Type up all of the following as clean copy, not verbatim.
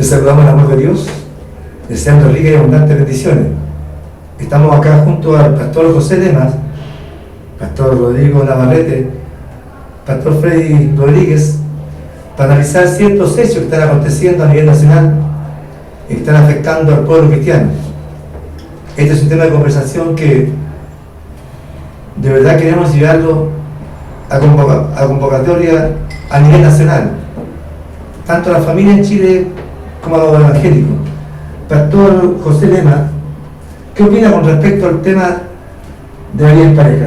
Les saludamos el amor de Dios, deseando ricas y abundantes bendiciones. Estamos acá junto al pastor José Lemas, pastor Rodrigo Navarrete, pastor Freddy Rodríguez, para analizar ciertos hechos que están aconteciendo a nivel nacional y que están afectando al pueblo cristiano. Este es un tema de conversación que de verdad queremos llevarlo a convocatoria a nivel nacional, tanto a la familia en Chile como a los evangélicos. Pastor José Lema, ¿qué opina con respecto al tema de la vida en pareja?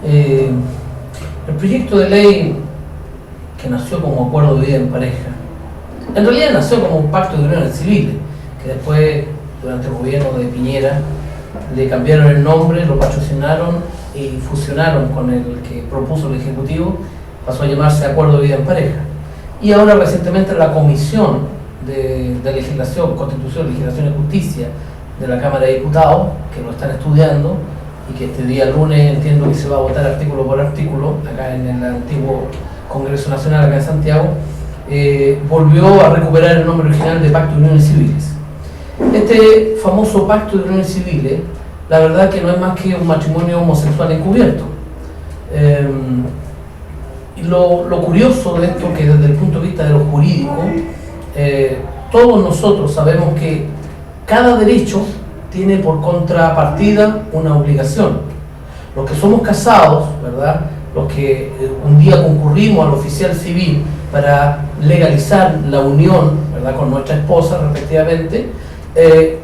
El proyecto de ley que nació como acuerdo de vida en pareja, en realidad nació como un pacto de uniones civiles, que después, durante el gobierno de Piñera, le cambiaron el nombre, lo patrocinaron y fusionaron con el que propuso el Ejecutivo, pasó a llamarse Acuerdo de Vida en Pareja. Y ahora recientemente la Comisión de Legislación, Constitución, Legislación y Justicia de la Cámara de Diputados, que lo están estudiando y que este día lunes entiendo que se va a votar artículo por artículo, acá en el antiguo Congreso Nacional, acá en Santiago, volvió a recuperar el nombre original de Pacto de Uniones Civiles. Este famoso Pacto de Uniones Civiles, la verdad que no es más que un matrimonio homosexual encubierto. Y lo curioso de esto, que desde el punto de vista de lo jurídico, todos nosotros sabemos que cada derecho tiene por contrapartida una obligación. Los que somos casados, ¿verdad?, los que un día concurrimos al oficial civil para legalizar la unión, ¿verdad?, con nuestra esposa respectivamente,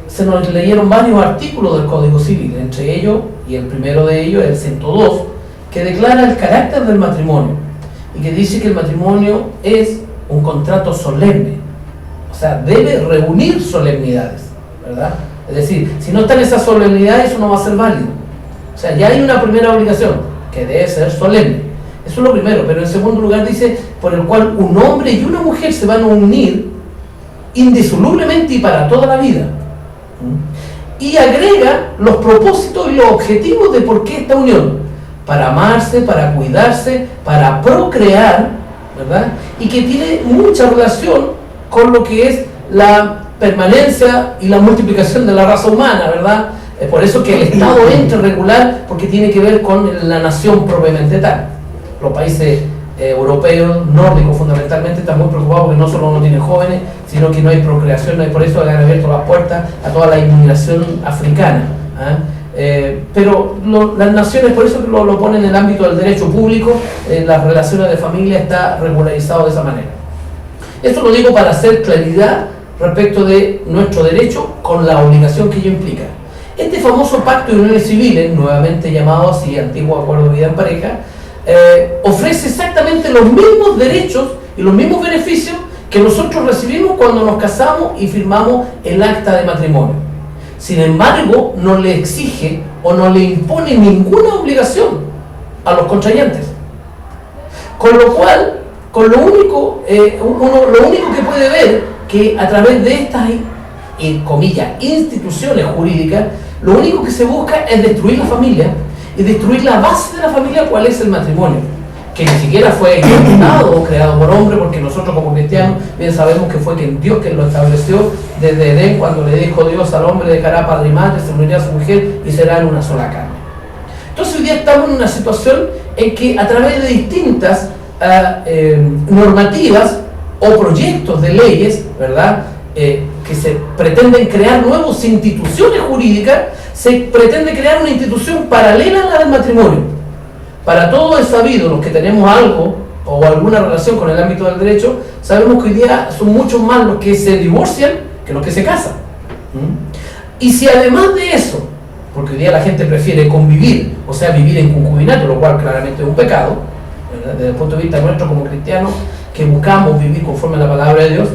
se nos leyeron varios artículos del Código Civil, entre ellos, y el primero de ellos, el 102, que declara el carácter del matrimonio y que dice que el matrimonio es un contrato solemne, o sea, debe reunir solemnidades, ¿verdad? Es decir, si no están esas solemnidades, eso no va a ser válido. O sea, ya hay una primera obligación, que debe ser solemne. Eso es lo primero, pero en segundo lugar dice, por el cual un hombre y una mujer se van a unir indisolublemente y para toda la vida. Y agrega los propósitos y los objetivos de por qué esta unión: para amarse, para cuidarse, para procrear, ¿verdad? Y que tiene mucha relación con lo que es la permanencia y la multiplicación de la raza humana, ¿verdad? Es por eso que el Estado entra a regular, porque tiene que ver con la nación propiamente tal. Los países europeos, nórdicos fundamentalmente, están muy preocupados porque no solo no tienen jóvenes, sino que no hay procreación, no hay, por eso han abierto las puertas a toda la inmigración africana. Pero las naciones, por eso que lo ponen en el ámbito del derecho público, las relaciones de familia está regularizado de esa manera. Esto lo digo para hacer claridad respecto de nuestro derecho con la obligación que ello implica. Este famoso Pacto de Uniones Civiles, nuevamente llamado así, Antiguo Acuerdo de Vida en Pareja, ofrece exactamente los mismos derechos y los mismos beneficios que nosotros recibimos cuando nos casamos y firmamos el acta de matrimonio. Sin embargo, no le exige o no le impone ninguna obligación a los contrayentes. Con lo cual, lo único que puede ver que a través de estas, comillas, instituciones jurídicas, lo único que se busca es destruir la familia y destruir la base de la familia, cuál es el matrimonio, que ni siquiera fue inventado o creado por hombre, porque nosotros como cristianos bien sabemos que fue Dios quien lo estableció desde Edén, cuando le dijo Dios al hombre: dejará padre y madre, se unirá a su mujer y serán una sola carne. Entonces hoy día estamos en una situación en que a través de distintas normativas o proyectos de leyes, ¿verdad?, que se pretenden crear nuevas instituciones jurídicas, se pretende crear una institución paralela a la del matrimonio. Para todos es sabido, los que tenemos algo o alguna relación con el ámbito del derecho, sabemos que hoy día son muchos más los que se divorcian que los que se casan. Y si además de eso, porque hoy día la gente prefiere convivir, o sea, vivir en concubinato, lo cual claramente es un pecado, ¿verdad?, desde el punto de vista nuestro como cristianos, que buscamos vivir conforme a la palabra de Dios,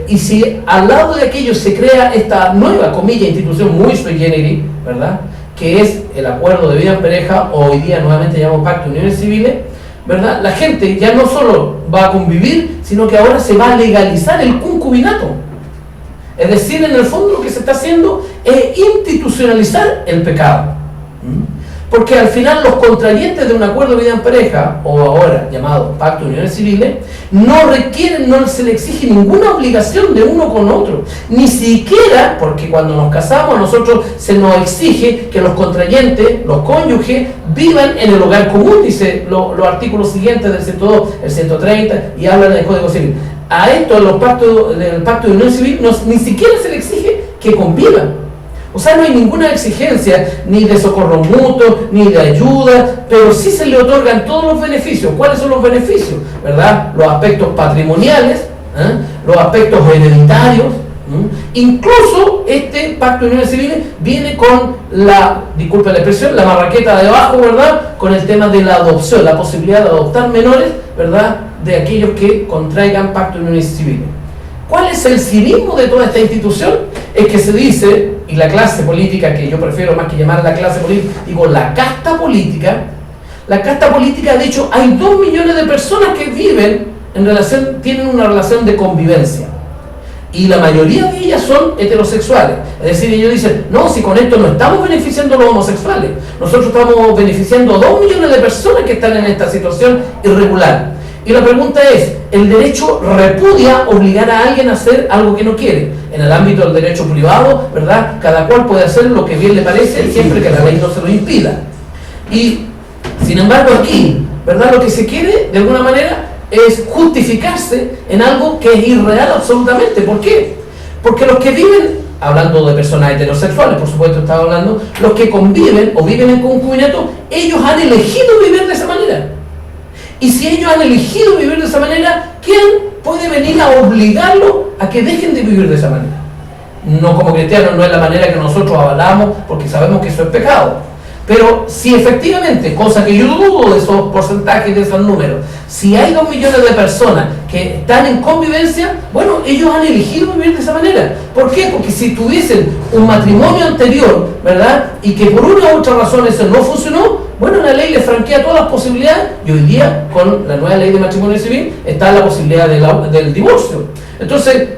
y si al lado de aquello se crea esta nueva, comilla, institución muy sui generis, ¿verdad?, que es el Acuerdo de Vida en Pareja, o hoy día nuevamente llamamos Pacto de Uniones Civiles, ¿verdad?, la gente ya no solo va a convivir, sino que ahora se va a legalizar el concubinato. Es decir, en el fondo lo que se está haciendo es institucionalizar el pecado. Porque al final los contrayentes de un acuerdo de vida en pareja, o ahora llamado pacto de uniones civiles, no requieren, no se le exige ninguna obligación de uno con otro. Ni siquiera, porque cuando nos casamos a nosotros se nos exige que los contrayentes, los cónyuges, vivan en el hogar común, dice los artículos siguientes del 102, el 130, y hablan del Código Civil. A esto, del pacto de unión civil, ni siquiera se le exige que convivan. O sea, no hay ninguna exigencia ni de socorro mutuo, ni de ayuda, pero sí se le otorgan todos los beneficios. ¿Cuáles son los beneficios? ¿Verdad? Los aspectos patrimoniales, los aspectos hereditarios. Incluso este pacto de uniones civiles viene con disculpe la expresión, la marraqueta de abajo, ¿verdad? Con el tema de la adopción, la posibilidad de adoptar menores, ¿verdad? De aquellos que contraigan pacto de uniones civiles. ¿Cuál es el cinismo de toda esta institución? Es que se dice, y la clase política, que yo prefiero más que llamar la clase política, digo la casta política ha dicho, hay 2 millones de personas que viven tienen una relación de convivencia. Y la mayoría de ellas son heterosexuales. Es decir, ellos dicen, no, si con esto no estamos beneficiando a los homosexuales, nosotros estamos beneficiando a 2 millones de personas que están en esta situación irregular. Y la pregunta es, ¿el derecho repudia obligar a alguien a hacer algo que no quiere? En el ámbito del derecho privado, ¿verdad? Cada cual puede hacer lo que bien le parece, siempre que la ley no se lo impida. Y, sin embargo, aquí, ¿verdad? Lo que se quiere, de alguna manera, es justificarse en algo que es irreal absolutamente. ¿Por qué? Porque los que viven, hablando de personas heterosexuales, por supuesto estaba hablando, los que conviven o viven en concubinato, ellos han elegido vivir de esa manera. Y si ellos han elegido vivir de esa manera, ¿quién puede venir a obligarlos a que dejen de vivir de esa manera? No, como cristianos no es la manera que nosotros avalamos, porque sabemos que eso es pecado. Pero si efectivamente, cosa que yo dudo de esos porcentajes, de esos números, si hay 2 millones de personas que están en convivencia, bueno, ellos han elegido vivir de esa manera. ¿Por qué? Porque si tuviesen un matrimonio anterior, ¿verdad? Y que por una u otra razón eso no funcionó, bueno, la ley les franquea todas las posibilidades, y hoy día, con la nueva ley de matrimonio civil, está la posibilidad del divorcio. Entonces,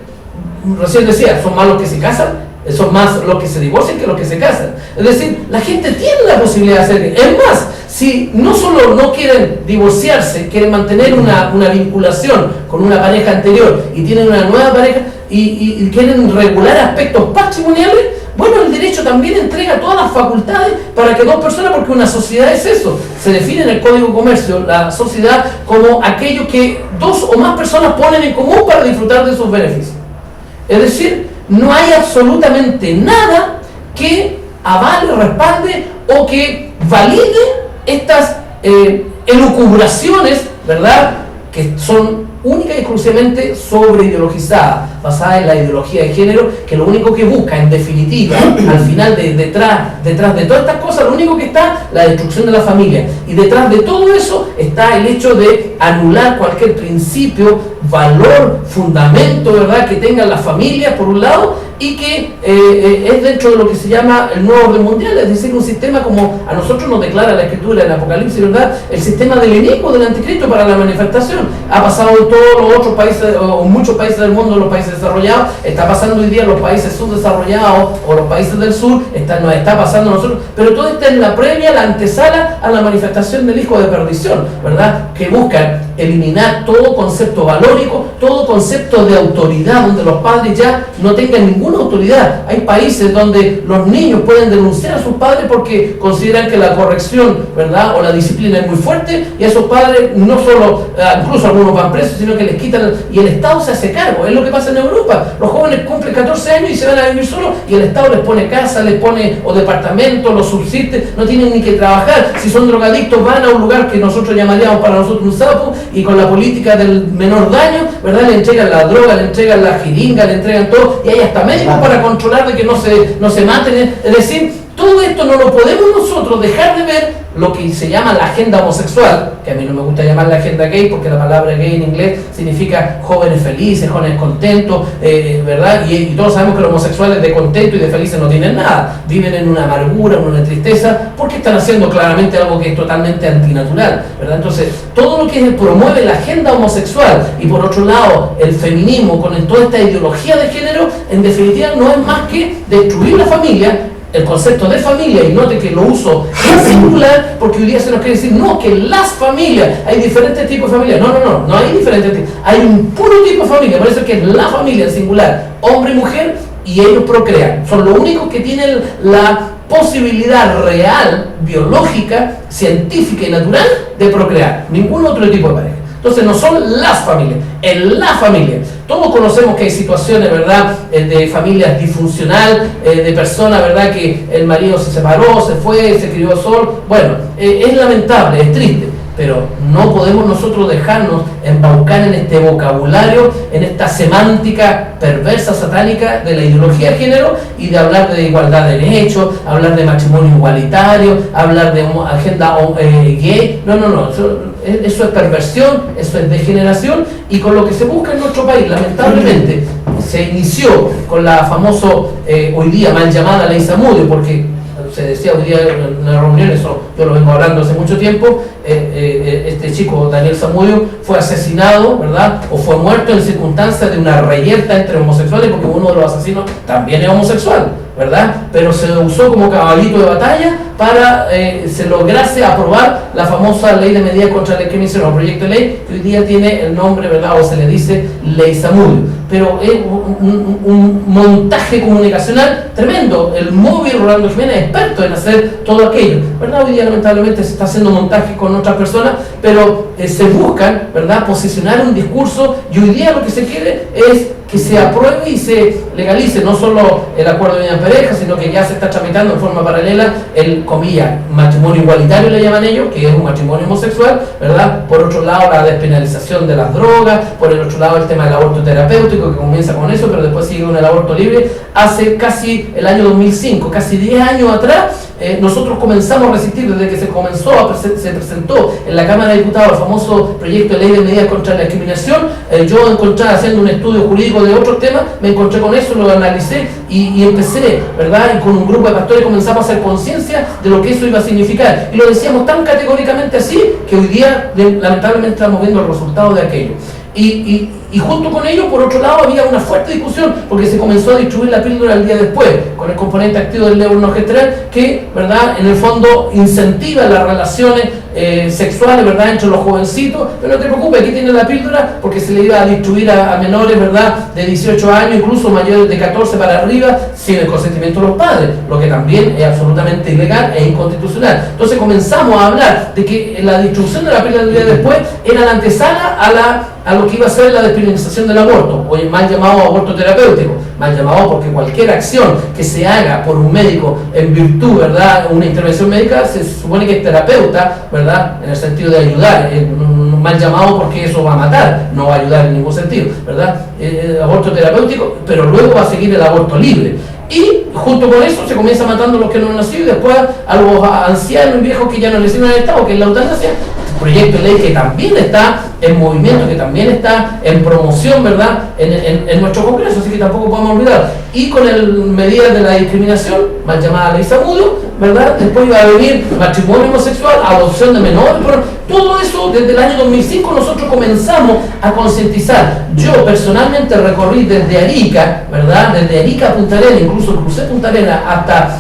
recién decía, son más los que se casan, son más los que se divorcian que los que se casan. Es decir, la gente tiene la posibilidad de hacer. Es más, si no solo no quieren divorciarse, quieren mantener una vinculación con una pareja anterior y tienen una nueva pareja y quieren regular aspectos patrimoniales, bueno, el derecho también entrega todas las facultades para que 2 personas, porque una sociedad es eso, se define en el Código de Comercio la sociedad como aquello que 2 o más personas ponen en común para disfrutar de sus beneficios. Es decir, no hay absolutamente nada que avale, respalde o que valide estas elucubraciones, ¿verdad?, que son única y exclusivamente sobreideologizadas, basadas en la ideología de género, que lo único que busca, en definitiva, al final, detrás de todas estas cosas, lo único que está, la destrucción de la familia. Y detrás de todo eso está el hecho de anular cualquier principio, valor, fundamento, ¿verdad?, que tenga la familia, por un lado, y que es dentro de lo que se llama el nuevo orden mundial, es decir, un sistema como a nosotros nos declara la Escritura en Apocalipsis, ¿verdad?, el sistema del enemigo, del anticristo para la manifestación. Ha pasado en todos los otros países, o muchos países del mundo, los países desarrollados, está pasando hoy día en los países subdesarrollados o los países del sur, nos está pasando a nosotros, pero todo está en la previa, la antesala a la manifestación del hijo de perdición, ¿verdad?, que buscan eliminar todo concepto valórico, todo concepto de autoridad, donde los padres ya no tengan ninguna autoridad. Hay países donde los niños pueden denunciar a sus padres porque consideran que la corrección, ¿verdad?, o la disciplina es muy fuerte, y a esos padres no solo, incluso algunos van presos, sino que les quitan, y el Estado se hace cargo. Es lo que pasa en Europa. Los jóvenes cumplen 14 años y se van a vivir solos, y el Estado les pone casa, les pone o departamento, los subsiste, no tienen ni que trabajar. Si son drogadictos, van a un lugar que nosotros llamaríamos para nosotros un sapo, y con la política del menor daño, ¿verdad?, le entregan la droga, le entregan la jeringa, le entregan todo, y hay hasta médicos para controlar de que no se maten. Es decir, todo esto no lo podemos nosotros dejar de ver, lo que se llama la agenda homosexual, que a mí no me gusta llamar la agenda gay, porque la palabra gay en inglés significa jóvenes felices, jóvenes contentos, ¿verdad? Y todos sabemos que los homosexuales de contento y de felices no tienen nada, viven en una amargura, en una tristeza, porque están haciendo claramente algo que es totalmente antinatural, ¿verdad? Entonces, todo lo que promueve la agenda homosexual, y por otro lado el feminismo con toda esta ideología de género, en definitiva no es más que destruir la familia, el concepto de familia, y note que lo uso en singular, porque hoy día se nos quiere decir, no, que las familias, hay diferentes tipos de familias. No hay diferentes tipos, hay un puro tipo de familia, por eso es que es la familia en singular, hombre y mujer, y ellos procrean. Son los únicos que tienen la posibilidad real, biológica, científica y natural de procrear. Ningún otro tipo de pareja. Entonces no son las familias, en la familia. Todos conocemos que hay situaciones, ¿verdad?, de familias disfuncional, de personas, ¿verdad?, que el marido se separó, se fue, se crió solo. Bueno, es lamentable, es triste, pero no podemos nosotros dejarnos embaucar en este vocabulario, en esta semántica perversa, satánica de la ideología de género, y de hablar de igualdad de derechos, hablar de matrimonio igualitario, hablar de agenda gay. No, eso es perversión, eso es degeneración, y con lo que se busca en nuestro país, lamentablemente, se inició con la famosa, hoy día mal llamada ley Zamudio, porque se decía hoy día en las reuniones, yo lo vengo hablando hace mucho tiempo, este chico Daniel Zamudio fue asesinado, ¿verdad?, o fue muerto en circunstancias de una reyerta entre homosexuales, porque uno de los asesinos también es homosexual, ¿verdad?, pero se usó como caballito de batalla para se lograse aprobar la famosa ley de medidas contra la discriminación, o proyecto de ley, que hoy día tiene el nombre, ¿verdad?, o se le dice ley Zamudio. Pero es un montaje comunicacional tremendo. El móvil Rolando Jiménez es experto en hacer todo aquello, ¿verdad? Hoy día lamentablemente se está haciendo montaje con otras personas, pero se buscan, ¿verdad?, posicionar un discurso, y hoy día lo que se quiere es que se apruebe y se legalice no solo el acuerdo de vida en pareja, sino que ya se está tramitando en forma paralela el, comillas, matrimonio igualitario le llaman ellos, que es un matrimonio homosexual, ¿verdad? Por otro lado, la despenalización de las drogas, por el otro lado el tema del aborto terapéutico, que comienza con eso, pero después sigue con el aborto libre. Hace casi el año 2005, casi 10 años atrás, nosotros comenzamos a resistir desde que se presentó en la Cámara de Diputados el famoso proyecto de ley de medidas contra la discriminación. Yo encontré, haciendo un estudio jurídico de otros temas, me encontré con eso, lo analicé y empecé, ¿verdad?, y con un grupo de pastores comenzamos a hacer conciencia de lo que eso iba a significar, y lo decíamos tan categóricamente así que hoy día lamentablemente estamos viendo el resultado de aquello. Y junto con ello, por otro lado, había una fuerte discusión, porque se comenzó a distribuir la píldora el día después, con el componente activo del levonorgestrel, que, ¿verdad?, en el fondo incentiva las relaciones sexuales, ¿verdad?, entre los jovencitos. Pero no te preocupes, aquí tienes la píldora, porque se le iba a distribuir a menores, ¿verdad?, de 18 años, incluso mayores de 14 para arriba, sin el consentimiento de los padres, lo que también es absolutamente ilegal e inconstitucional. Entonces comenzamos a hablar de que la distribución de la píldora del día después era la antesala a lo que iba a ser la despenalización del aborto, o el mal llamado aborto terapéutico, mal llamado porque cualquier acción que se haga por un médico en virtud, ¿verdad?, una intervención médica, se supone que es terapeuta, ¿verdad?, en el sentido de ayudar, mal llamado porque eso va a matar, no va a ayudar en ningún sentido, ¿verdad?, aborto terapéutico, pero luego va a seguir el aborto libre. Y junto con eso se comienza matando a los que no han nacido, y después a los ancianos y viejos que ya no le sirven al Estado, que es la eutanasia. Proyecto de ley que también está en movimiento, que también está en promoción, ¿verdad?, en nuestro Congreso, así que tampoco podemos olvidar. Y con el medidas de la discriminación, mal llamada ley Zamudio, ¿verdad?, después iba a venir matrimonio homosexual, adopción de menores, pero todo eso desde el año 2005 nosotros comenzamos a concientizar. Yo personalmente recorrí desde Arica, ¿verdad?, desde Arica a Punta Arenas, incluso crucé Punta Arenas hasta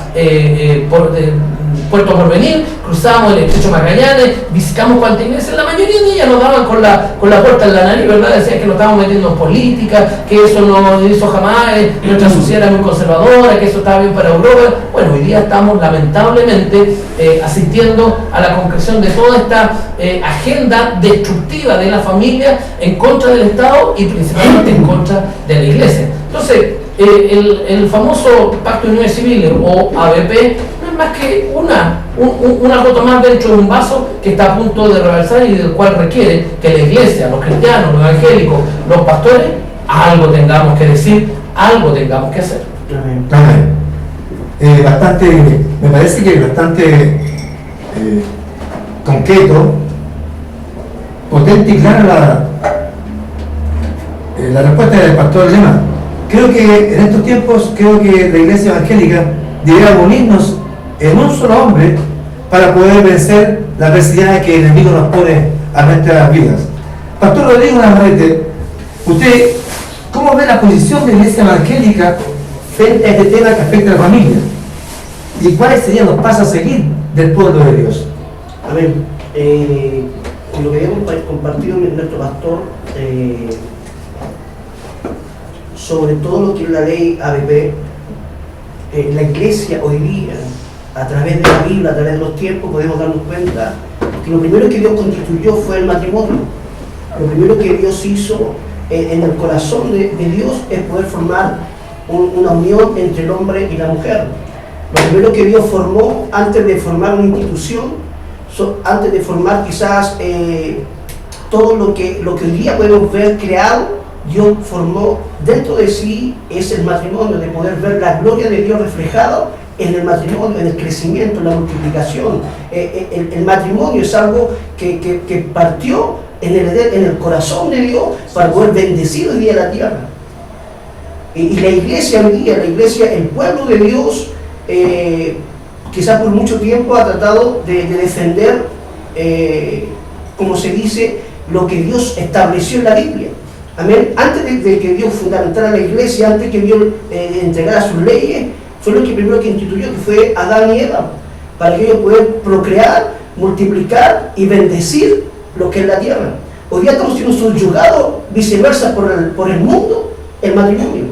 Puerto Porvenir, cruzamos el estrecho Magallanes, visitamos cuantas iglesias, la mayoría de ellas nos daban con la puerta en la nariz, ¿verdad?, decían que nos estábamos metiendo en política, que eso no hizo jamás, nuestra sociedad era muy conservadora, que eso estaba bien para Europa. Bueno, hoy día estamos lamentablemente asistiendo a la concreción de toda esta agenda destructiva de la familia en contra del Estado y principalmente en contra de la Iglesia. Entonces, el famoso Pacto de Uniones Civiles, o ABP, no es más que una gota más dentro de un vaso que está a punto de rebalsar, y del cual requiere que la Iglesia, los cristianos, los evangélicos, los pastores, algo tengamos que decir, algo tengamos que hacer. Me parece que bastante concreto, potente y clara la respuesta del pastor Lema. Creo que en estos tiempos, la Iglesia evangélica debería unirnos en un solo hombre para poder vencer las adversidades que el enemigo nos pone a nuestras vidas. Pastor Rodrigo Navarrete, ¿usted cómo ve la posición de la Iglesia evangélica frente a este tema que afecta a la familia? ¿Y cuáles serían los pasos a seguir del pueblo de Dios? Amén. Con lo que habíamos compartido nuestro pastor, sobre todo lo que es la ley ABP, la iglesia hoy día, a través de la Biblia, a través de los tiempos, podemos darnos cuenta que lo primero que Dios constituyó fue el matrimonio. Lo primero que Dios hizo en el corazón de Dios es poder formar una unión entre el hombre y la mujer. Lo primero que Dios formó antes de formar una institución, antes de formar quizás todo lo que hoy día podemos ver creado, Dios formó dentro de sí es el matrimonio, de poder ver la gloria de Dios reflejada en el matrimonio, en el crecimiento, en la multiplicación. El matrimonio es algo que partió en el corazón de Dios para poder bendecir hoy día la tierra. Y la iglesia hoy día, el pueblo de Dios, quizás por mucho tiempo ha tratado de defender, como se dice, lo que Dios estableció en la Biblia. Amén. Antes de que Dios fundamentara la iglesia, antes que Dios entregara sus leyes, fue lo que primero que instituyó, que fue Adán y Eva, para que ellos puedan procrear, multiplicar y bendecir lo que es la tierra. Hoy día estamos siendo subyugados viceversa por el mundo, el matrimonio.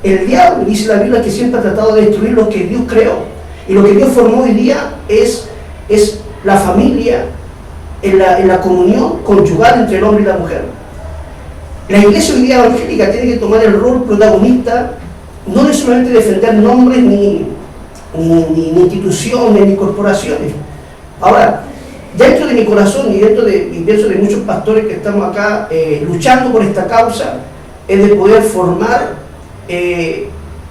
El diablo, dice la Biblia, que siempre ha tratado de destruir lo que Dios creó. Y lo que Dios formó hoy día es la familia, en la comunión conyugal entre el hombre y la mujer. La iglesia hoy día evangélica tiene que tomar el rol protagonista, no de solamente defender nombres, ni instituciones, ni corporaciones. Ahora, dentro de mi corazón y pienso de muchos pastores que estamos acá luchando por esta causa, es de poder formar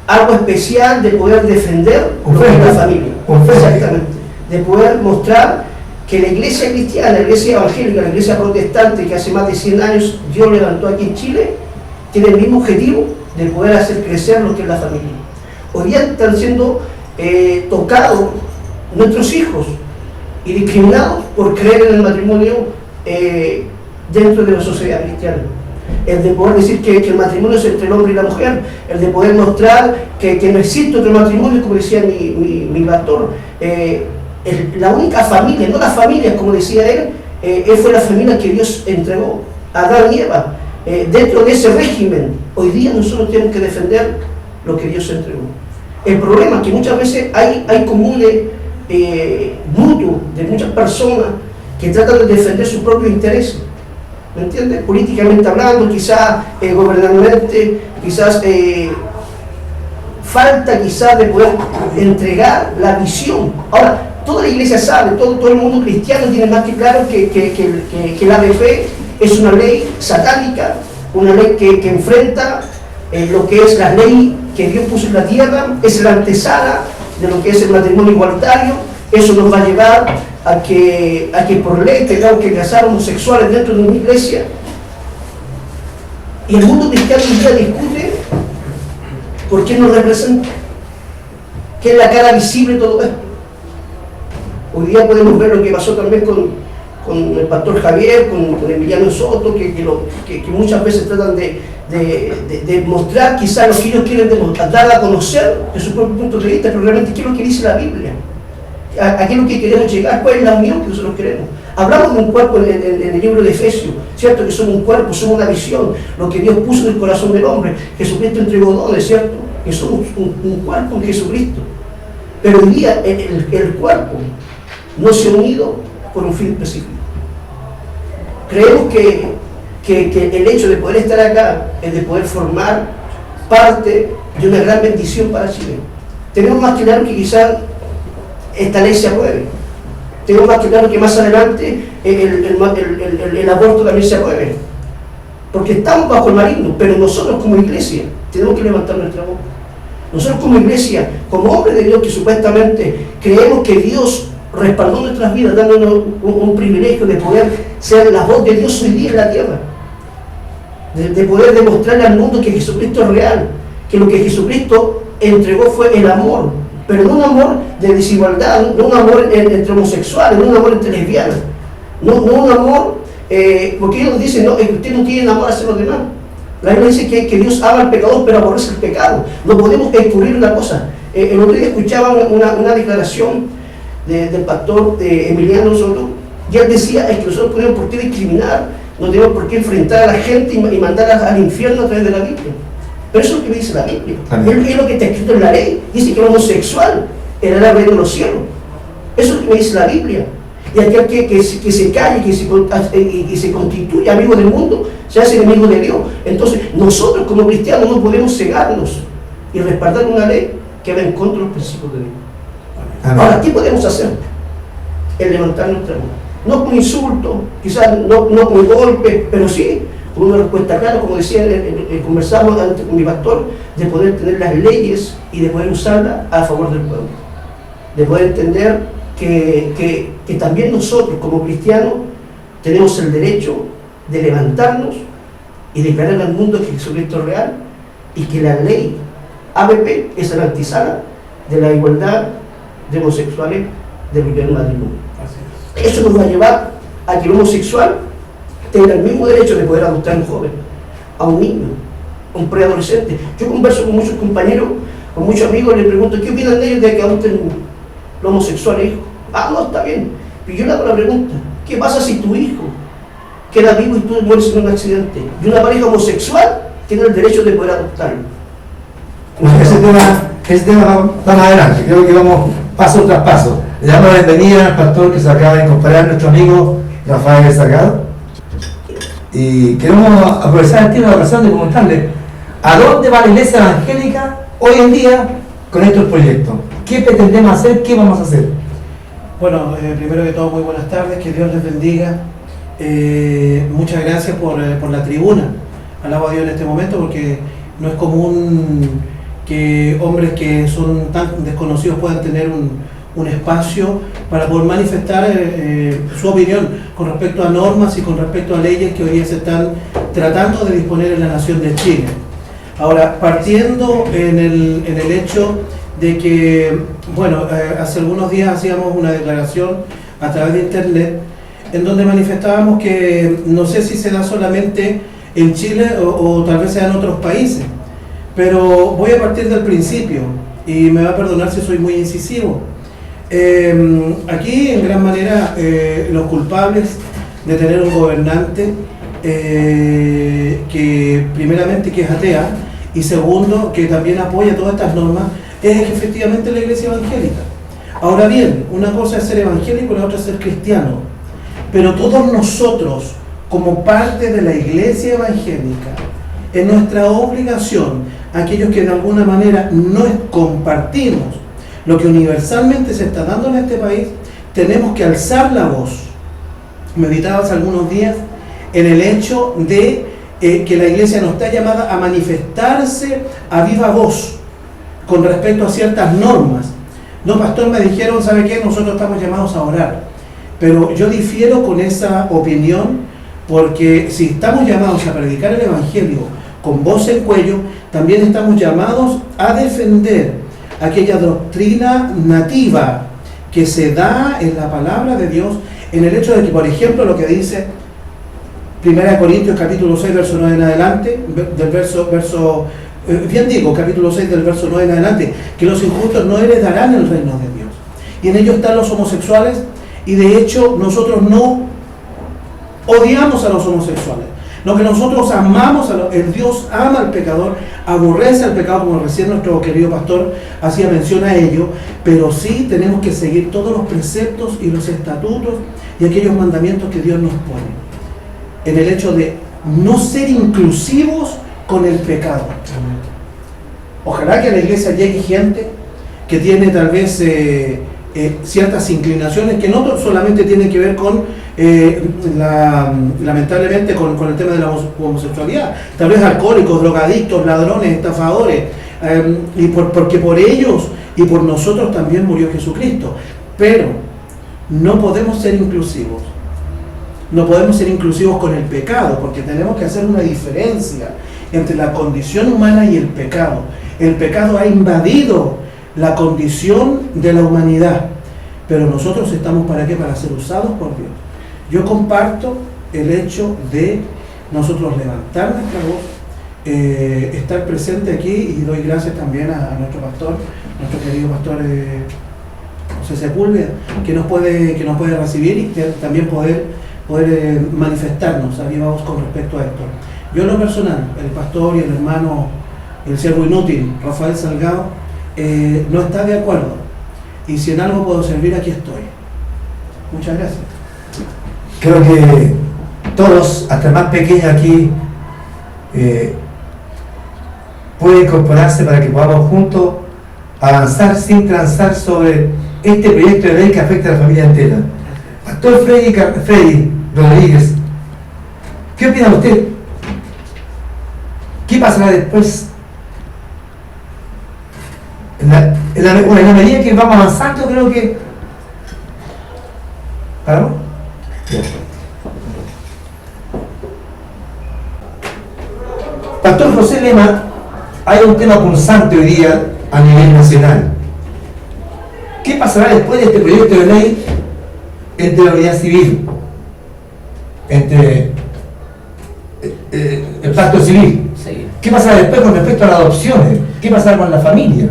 algo especial, de poder defender lo que es la familia. Exactamente. De poder mostrar que la iglesia cristiana, la iglesia evangélica, la iglesia protestante, que hace más de 100 años Dios levantó aquí en Chile, tiene el mismo objetivo de poder hacer crecer lo que es la familia. Hoy día están siendo tocados nuestros hijos y discriminados por creer en el matrimonio dentro de la sociedad cristiana. El de poder decir que el matrimonio es entre el hombre y la mujer, el de poder mostrar que no existe otro matrimonio, como decía mi pastor. La única familia, no las familias, como decía él, fue la familia que Dios entregó, Adán y Eva. Dentro de ese régimen, hoy día nosotros tenemos que defender lo que Dios entregó. El problema es que muchas veces hay comunes mutuos de muchas personas que tratan de defender sus propios intereses. ¿Me entiendes? Políticamente hablando, quizás gubernamentalmente, quizás falta quizás de poder entregar la visión. Ahora, toda la iglesia sabe, todo el mundo cristiano tiene más que claro que la ABP es una ley satánica, una ley que enfrenta lo que es la ley que Dios puso en la tierra, es la antesala de lo que es el matrimonio igualitario. Eso nos va a llevar a que por ley tengamos que casar homosexuales dentro de una iglesia. Y el mundo cristiano hoy día discute por qué nos representa, qué es la cara visible de todo esto. Hoy día podemos ver lo que pasó también con el pastor Javier, con Emiliano Soto, que muchas veces tratan de mostrar quizás lo que ellos quieren dar a conocer de su propio punto de vista, pero realmente qué es lo que dice la Biblia. ¿A qué es lo que queremos llegar? ¿Cuál es la unión que nosotros queremos? Hablamos de un cuerpo en el libro de Efesios, ¿cierto? Que somos un cuerpo, somos una visión, lo que Dios puso en el corazón del hombre. Jesucristo entregó dones, ¿cierto? Que somos un cuerpo en Jesucristo. Pero hoy día el cuerpo no se ha unido por un fin específico. Creemos que el hecho de poder estar acá es de poder formar parte de una gran bendición para Chile. Tenemos más claro que quizás esta ley se apruebe. Tenemos más claro que más adelante el aborto también se apruebe. Porque estamos bajo el maligno, pero nosotros como iglesia tenemos que levantar nuestra voz. Nosotros como iglesia, como hombres de Dios que supuestamente creemos que Dios respaldó nuestras vidas, dándonos un privilegio de poder ser la voz de Dios hoy día en la tierra, de poder demostrarle al mundo que Jesucristo es real, que lo que Jesucristo entregó fue el amor, pero no un amor de desigualdad, no un amor entre homosexuales, no un amor entre lesbianas, no un amor, porque ellos dicen, no, usted no tiene amor hacia los demás. La Biblia dice que Dios ama al pecador, pero aborrece el pecado. No podemos descubrir una cosa, El otro día escuchaba una declaración del pastor Emiliano Soto, y él decía, es que nosotros no tenemos por qué discriminar, no tenemos por qué enfrentar a la gente y mandarla al infierno a través de la Biblia. Pero eso es lo que dice la Biblia. Es lo que está escrito en la ley. Dice que el homosexual era el reino de los cielos. Eso es lo que dice la Biblia. Y aquel que se calle, que se constituye amigo del mundo, se hace enemigo de Dios. Entonces, nosotros como cristianos no podemos cegarnos y respaldar una ley que va en contra de los principios de Dios. Amén. Ahora, ¿qué podemos hacer? El levantar nuestra voz. No con insultos, quizás no con golpes, pero sí con una respuesta clara, como decía, conversamos antes con mi pastor, de poder tener las leyes y de poder usarlas a favor del pueblo. De poder entender que también nosotros como cristianos tenemos el derecho de levantarnos y declarar al mundo que Jesucristo es real y que la ley ABP es la antesala de la igualdad de homosexuales del primer matrimonio. Eso nos va a llevar a que el homosexual tenga el mismo derecho de poder adoptar a un joven, a un niño, a un preadolescente. Yo converso con muchos compañeros, con muchos amigos, y les pregunto, ¿qué opinan de ellos de que adopten los homosexuales hijos? Ah, no, está bien. Pero yo le hago la pregunta, ¿qué pasa si tu hijo queda vivo y tú mueres en un accidente? Y una pareja homosexual tiene el derecho de poder adoptarlo. Ese tema va más adelante, creo que vamos paso tras paso. Le damos la bienvenida al pastor que se acaba de incorporar, nuestro amigo Rafael Salgado. Y queremos aprovechar el tiempo de la ocasión de preguntarle ¿a dónde va la iglesia evangélica hoy en día con estos proyectos? ¿Qué pretendemos hacer? ¿Qué vamos a hacer? Bueno, primero que todo, muy buenas tardes, que Dios les bendiga. Muchas gracias por la tribuna. Alabo a Dios en este momento porque no es común que hombres que son tan desconocidos puedan tener un espacio para poder manifestar su opinión con respecto a normas y con respecto a leyes que hoy día se están tratando de disponer en la nación de Chile. Ahora, partiendo en el hecho de que, bueno, hace algunos días hacíamos una declaración a través de internet en donde manifestábamos que no sé si se da solamente en Chile o tal vez sea en otros países, pero voy a partir del principio y me va a perdonar si soy muy incisivo. Aquí en gran manera los culpables de tener un gobernante que primeramente que es atea y segundo que también apoya todas estas normas es efectivamente la iglesia evangélica. Ahora bien, una cosa es ser evangélico y la otra es ser cristiano, pero todos nosotros como parte de la iglesia evangélica es nuestra obligación, aquellos que de alguna manera no compartimos lo que universalmente se está dando en este país, tenemos que alzar la voz. Meditaba hace algunos días en el hecho de que la iglesia no está llamada a manifestarse a viva voz con respecto a ciertas normas. No, pastor, me dijeron, ¿sabe qué? Nosotros estamos llamados a orar. Pero yo difiero con esa opinión porque si estamos llamados a predicar el evangelio con voz en cuello, también estamos llamados a defender aquella doctrina nativa que se da en la palabra de Dios, en el hecho de que, por ejemplo, lo que dice 1 Corintios capítulo 6, verso 9 en adelante, capítulo 6 del verso 9 en adelante, que los injustos no heredarán el reino de Dios. Y en ello están los homosexuales, y de hecho nosotros no odiamos a los homosexuales. Lo que nosotros amamos, el Dios ama al pecador, aborrece al pecado, como recién nuestro querido pastor hacía mención a ello, pero sí tenemos que seguir todos los preceptos y los estatutos y aquellos mandamientos que Dios nos pone, en el hecho de no ser inclusivos con el pecado. Ojalá que a la iglesia llegue gente que tiene tal vez ciertas inclinaciones que no solamente tienen que ver con lamentablemente con el tema de la homosexualidad, tal vez alcohólicos, drogadictos, ladrones, estafadores, porque por ellos y por nosotros también murió Jesucristo. Pero no podemos ser inclusivos. No podemos ser inclusivos con el pecado, porque tenemos que hacer una diferencia entre la condición humana y el pecado. El pecado ha invadido la condición de la humanidad, pero nosotros estamos ¿para qué? Para ser usados por Dios. Yo comparto el hecho de nosotros levantar nuestra voz, estar presente aquí, y doy gracias también a nuestro pastor nuestro querido pastor José Sepúlveda, que nos puede recibir y también poder manifestarnos a viva voz con respecto a esto. Yo en lo personal, el pastor y el hermano, el siervo inútil, Rafael Salgado, no está de acuerdo, y si en algo puedo servir, aquí estoy. Muchas gracias. Creo que todos, hasta el más pequeño aquí, puede incorporarse para que podamos juntos avanzar sin transar sobre este proyecto de ley que afecta a la familia entera. Pastor Freddy Rodríguez, ¿qué opina usted? ¿Qué pasará después? En la medida que vamos avanzando, creo que... ¿Paramos? Pastor José Lema, hay un tema pulsante hoy día a nivel nacional. ¿Qué pasará después de este proyecto de ley entre la unidad civil, entre el pacto civil? Sí. ¿Qué pasará después con respecto a las adopciones? ¿Qué pasará con la familia?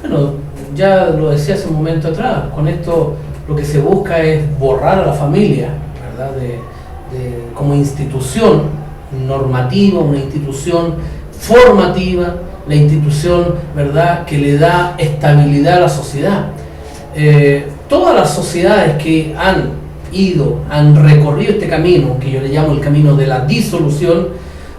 Bueno, ya lo decía hace un momento atrás, con esto lo que se busca es borrar a la familia, ¿verdad? Como institución normativa, una institución formativa, la institución, ¿verdad?, que le da estabilidad a la sociedad. Todas las sociedades que han recorrido este camino, que yo le llamo el camino de la disolución,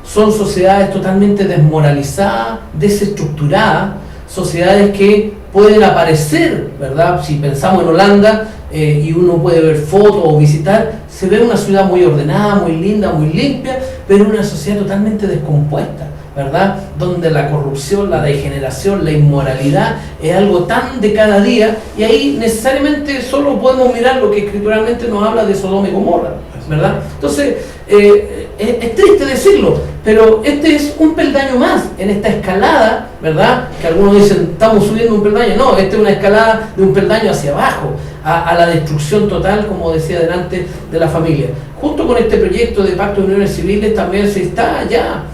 son sociedades totalmente desmoralizadas, desestructuradas, sociedades que pueden aparecer, ¿verdad? Si pensamos en Holanda y uno puede ver fotos o visitar, se ve una ciudad muy ordenada, muy linda, muy limpia, pero una sociedad totalmente descompuesta, ¿verdad? Donde la corrupción, la degeneración, la inmoralidad es algo tan de cada día, y ahí necesariamente solo podemos mirar lo que escrituralmente nos habla de Sodoma y Gomorra, ¿verdad? Entonces, es triste decirlo, pero este es un peldaño más en esta escalada, ¿verdad? Que algunos dicen, estamos subiendo un peldaño. No, esta es una escalada de un peldaño hacia abajo, a la destrucción total, como decía delante, de la familia. Junto con este proyecto de pacto de uniones civiles también se está ya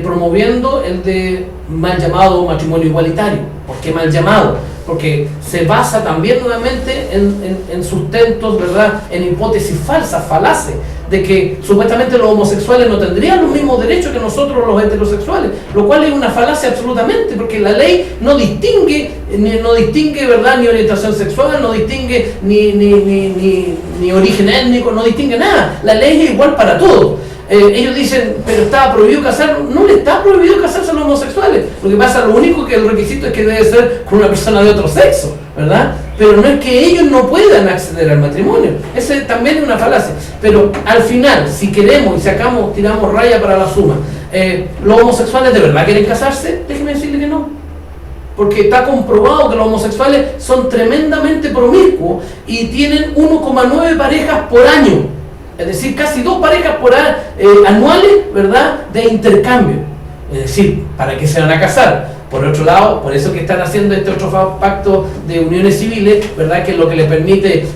promoviendo el de mal llamado matrimonio igualitario. ¿Por qué mal llamado? Porque se basa también nuevamente en sustentos, ¿verdad?, en hipótesis falsas, falaces, de que supuestamente los homosexuales no tendrían los mismos derechos que nosotros los heterosexuales, lo cual es una falacia absolutamente, porque la ley no distingue, ¿verdad?, ni orientación sexual, no distingue ni origen étnico, no distingue nada. La ley es igual para todos. Ellos dicen, pero estaba prohibido casar. No le está prohibido casarse a los homosexuales. Lo que pasa, lo único que el requisito es que debe ser con una persona de otro sexo, ¿verdad? Pero no es que ellos no puedan acceder al matrimonio. Ese también es una falacia. Pero al final, si queremos y tiramos raya para la suma, ¿los homosexuales de verdad quieren casarse? Déjeme decirle que no. Porque está comprobado que los homosexuales son tremendamente promiscuos y tienen 1,9 parejas por año. Es decir, casi 2 parejas anuales, ¿verdad?, de intercambio. Es decir, ¿para qué se van a casar? Por otro lado, por eso que están haciendo este otro pacto de uniones civiles, ¿verdad?, que es lo que les permite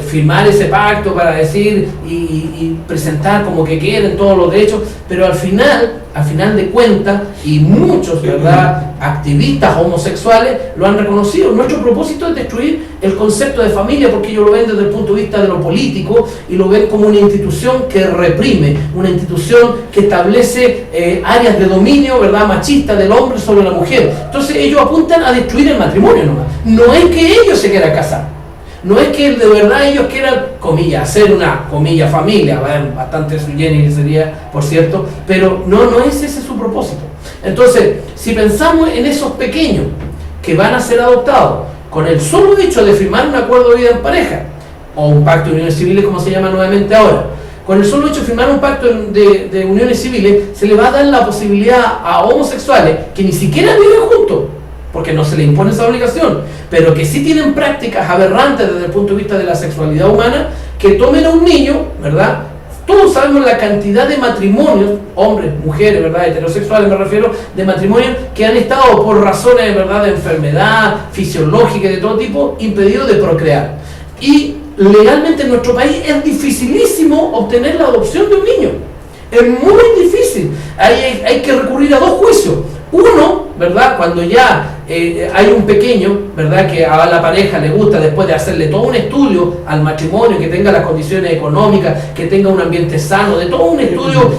firmar ese pacto para decir y presentar como que quieren todos los derechos, pero al final de cuentas, y muchos, ¿verdad?, activistas homosexuales lo han reconocido. Nuestro propósito es destruir el concepto de familia, porque ellos lo ven desde el punto de vista de lo político y lo ven como una institución que reprime, una institución que establece áreas de dominio, ¿verdad?, machista del hombre sobre la mujer. Entonces ellos apuntan a destruir el matrimonio nomás. No es que ellos se quieran casar, no es que de verdad ellos quieran, comillas, hacer una, comillas, familia, bastante sui generis sería, por cierto, pero no es ese su propósito. Entonces, si pensamos en esos pequeños que van a ser adoptados, con el solo hecho de firmar un acuerdo de vida en pareja, o un pacto de uniones civiles como se llama nuevamente ahora, con el solo hecho de firmar un pacto de uniones civiles, se le va a dar la posibilidad a homosexuales que ni siquiera viven juntos, porque no se les impone esa obligación, pero que sí tienen prácticas aberrantes desde el punto de vista de la sexualidad humana, que tomen a un niño, ¿verdad? Todos sabemos la cantidad de matrimonios, hombres, mujeres, ¿verdad?, heterosexuales me refiero, de matrimonios que han estado por razones, ¿verdad?, de enfermedad fisiológica y de todo tipo, impedidos de procrear. Y legalmente en nuestro país es dificilísimo obtener la adopción de un niño. Es muy difícil. Hay que recurrir a 2 juicios. Uno, ¿verdad?, cuando ya hay un pequeño, ¿verdad?, que a la pareja le gusta, después de hacerle todo un estudio al matrimonio, que tenga las condiciones económicas, que tenga un ambiente sano, de todo un estudio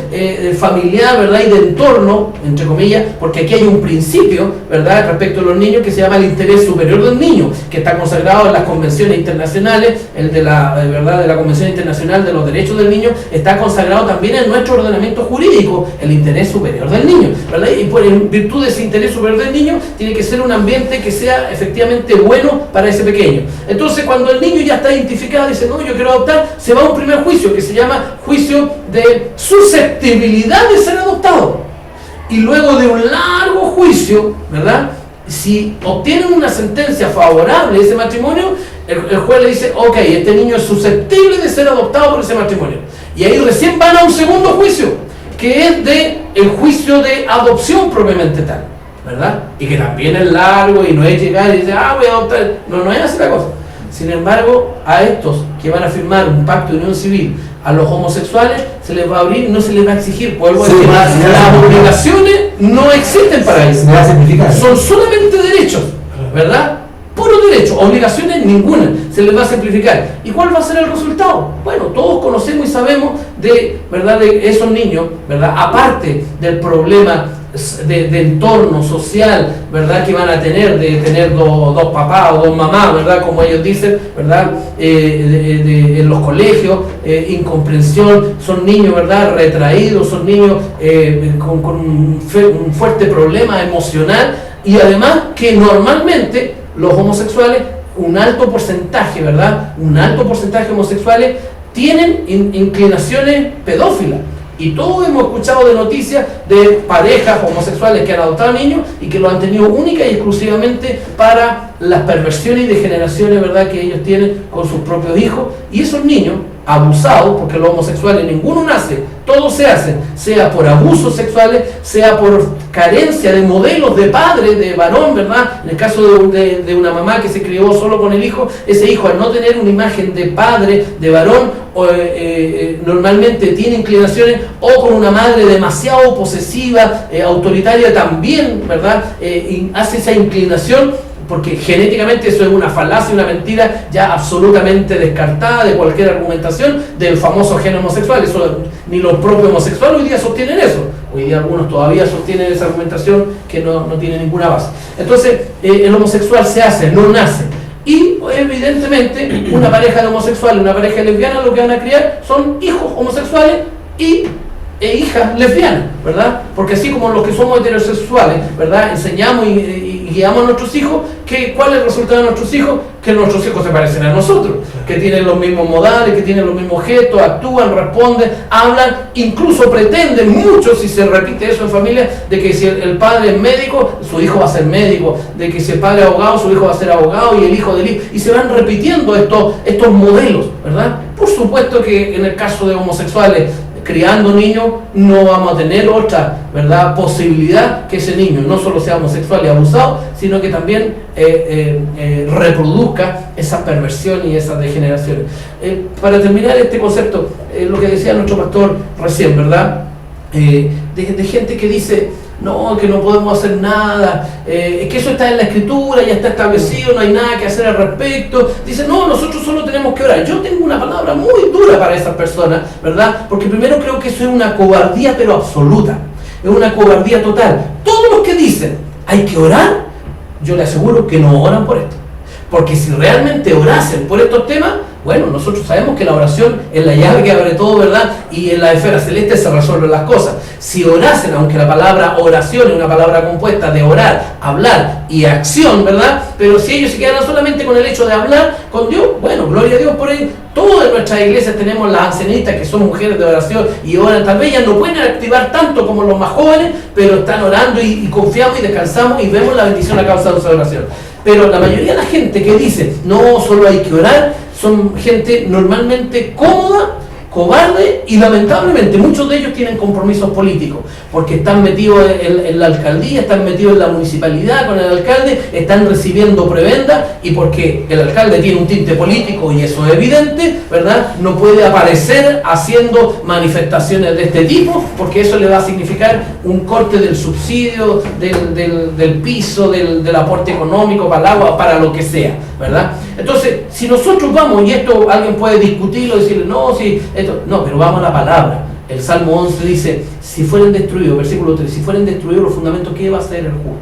familiar, ¿verdad?, y de entorno, entre comillas, porque aquí hay un principio, ¿verdad?, respecto a los niños, que se llama el interés superior del niño, que está consagrado en las convenciones internacionales, el de la Convención Internacional de los Derechos del Niño, está consagrado también en nuestro ordenamiento jurídico, el interés superior del niño, ¿verdad? Y por en virtud de ese interés superior del niño, tiene que ser un ambiente que sea efectivamente bueno para ese pequeño. Entonces, cuando el niño ya está identificado, dice, no, yo quiero adoptar, se va a un primer juicio, que se llama juicio de susceptibilidad de ser adoptado. Y luego de un largo juicio, ¿verdad?, si obtienen una sentencia favorable a ese matrimonio, el juez le dice, ok, este niño es susceptible de ser adoptado por ese matrimonio. Y ahí recién van a un segundo juicio, que es el juicio de adopción propiamente tal, ¿verdad? Y que también es largo y no es llegar y decir, voy a adoptar. No es así la cosa. Sin embargo, a estos que van a firmar un pacto de unión civil, a los homosexuales se les va a abrir y no se les va a exigir, vuelvo a decir, las obligaciones no existen para eso, son solamente derechos, ¿verdad? Puro derecho, obligaciones ninguna, se les va a simplificar. ¿Y cuál va a ser el resultado? Bueno, todos conocemos y sabemos de, ¿verdad?, de esos niños, ¿verdad?, aparte del problema de entorno social, ¿verdad?, que van a tener, de tener dos papás o dos mamás, ¿verdad?, como ellos dicen, ¿verdad?, en los colegios, incomprensión, son niños, ¿verdad?, retraídos, son niños con un fuerte problema emocional, y además que normalmente los homosexuales, un alto porcentaje, ¿verdad?, un alto porcentaje de homosexuales tienen inclinaciones pedófilas. Y todos hemos escuchado de noticias de parejas homosexuales que han adoptado niños y que lo han tenido única y exclusivamente para las perversiones y degeneraciones, ¿verdad?, que ellos tienen con sus propios hijos. Y esos niños abusados, porque los homosexuales ninguno nace, todos se hacen, sea por abusos sexuales, sea por carencia de modelos de padre, de varón, ¿verdad? En el caso de una mamá que se crió solo con el hijo, ese hijo al no tener una imagen de padre, de varón, normalmente tiene inclinaciones, o con una madre demasiado posesiva, autoritaria también, ¿verdad? Hace esa inclinación, porque genéticamente eso es una falacia, una mentira ya absolutamente descartada de cualquier argumentación del famoso gen homosexual. Eso ni los propios homosexuales hoy día sostienen eso. Hoy día algunos todavía sostienen esa argumentación que no tiene ninguna base. Entonces, el homosexual se hace, no nace. Y evidentemente una pareja de homosexuales, una pareja lesbiana, lo que van a criar son hijos homosexuales e hijas lesbianas, ¿verdad? Porque así como los que somos heterosexuales, ¿verdad?, enseñamos y guiamos a nuestros hijos, ¿cuál es el resultado de nuestros hijos? Que nuestros hijos se parecen a nosotros, que tienen los mismos modales, que tienen los mismos gestos, actúan, responden, hablan, incluso pretenden mucho, si se repite eso en familia, de que si el padre es médico, su hijo va a ser médico, de que si el padre es abogado, su hijo va a ser abogado, y el hijo del hijo, y se van repitiendo estos modelos, ¿verdad? Por supuesto que en el caso de homosexuales, criando niños, no vamos a tener otra, ¿verdad?, posibilidad que ese niño no solo sea homosexual y abusado, sino que también reproduzca esa perversión y esas degeneraciones. Para terminar este concepto, lo que decía nuestro pastor recién, ¿verdad?, de gente que dice, no, que no podemos hacer nada, que eso está en la escritura, ya está establecido, no hay nada que hacer al respecto. Dice, no, nosotros solo tenemos que orar. Yo tengo una palabra muy dura para esas personas, ¿verdad? Porque primero creo que eso es una cobardía, pero absoluta, es una cobardía total. Todos los que dicen, hay que orar, yo le aseguro que no oran por esto. Porque si realmente orasen por estos temas, bueno, nosotros sabemos que la oración es la llave que abre todo, ¿verdad? Y en la esfera celeste se resuelven las cosas. Si orasen, aunque la palabra oración es una palabra compuesta de orar, hablar y acción, ¿verdad? Pero si ellos se quedan solamente con el hecho de hablar con Dios, bueno, gloria a Dios por ello. Todas nuestras iglesias tenemos las ancianitas que son mujeres de oración y oran. Tal vez ellas no pueden activar tanto como los más jóvenes, pero están orando y confiamos y descansamos y vemos la bendición a causa de esa oración. Pero la mayoría de la gente que dice, no, solo hay que orar, son gente normalmente cómoda cobardes y lamentablemente muchos de ellos tienen compromisos políticos porque están metidos en la alcaldía, están metidos en la municipalidad con el alcalde, están recibiendo prebenda y porque el alcalde tiene un tinte político y eso es evidente, ¿verdad? No puede aparecer haciendo manifestaciones de este tipo porque eso le va a significar un corte del subsidio, del piso, del aporte económico para el agua, para lo que sea, ¿verdad? Entonces, si nosotros vamos, y esto alguien puede discutirlo, decirle, no, sí, esto, no, pero vamos a la palabra. El Salmo 11 dice, si fueren destruidos, versículo 3, si fueren destruidos los fundamentos, ¿qué va a hacer el justo?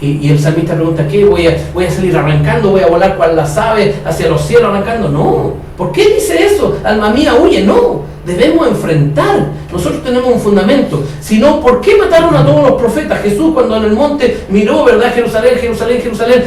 Y el salmista pregunta, ¿qué? ¿Voy a salir arrancando? ¿Voy a volar cual las aves hacia los cielos arrancando? No. ¿Por qué dice eso? Alma mía, huye. No. Debemos enfrentar. Nosotros tenemos un fundamento. Si no, ¿por qué mataron a todos los profetas? Jesús cuando en el monte miró, ¿verdad? Jerusalén, Jerusalén, Jerusalén.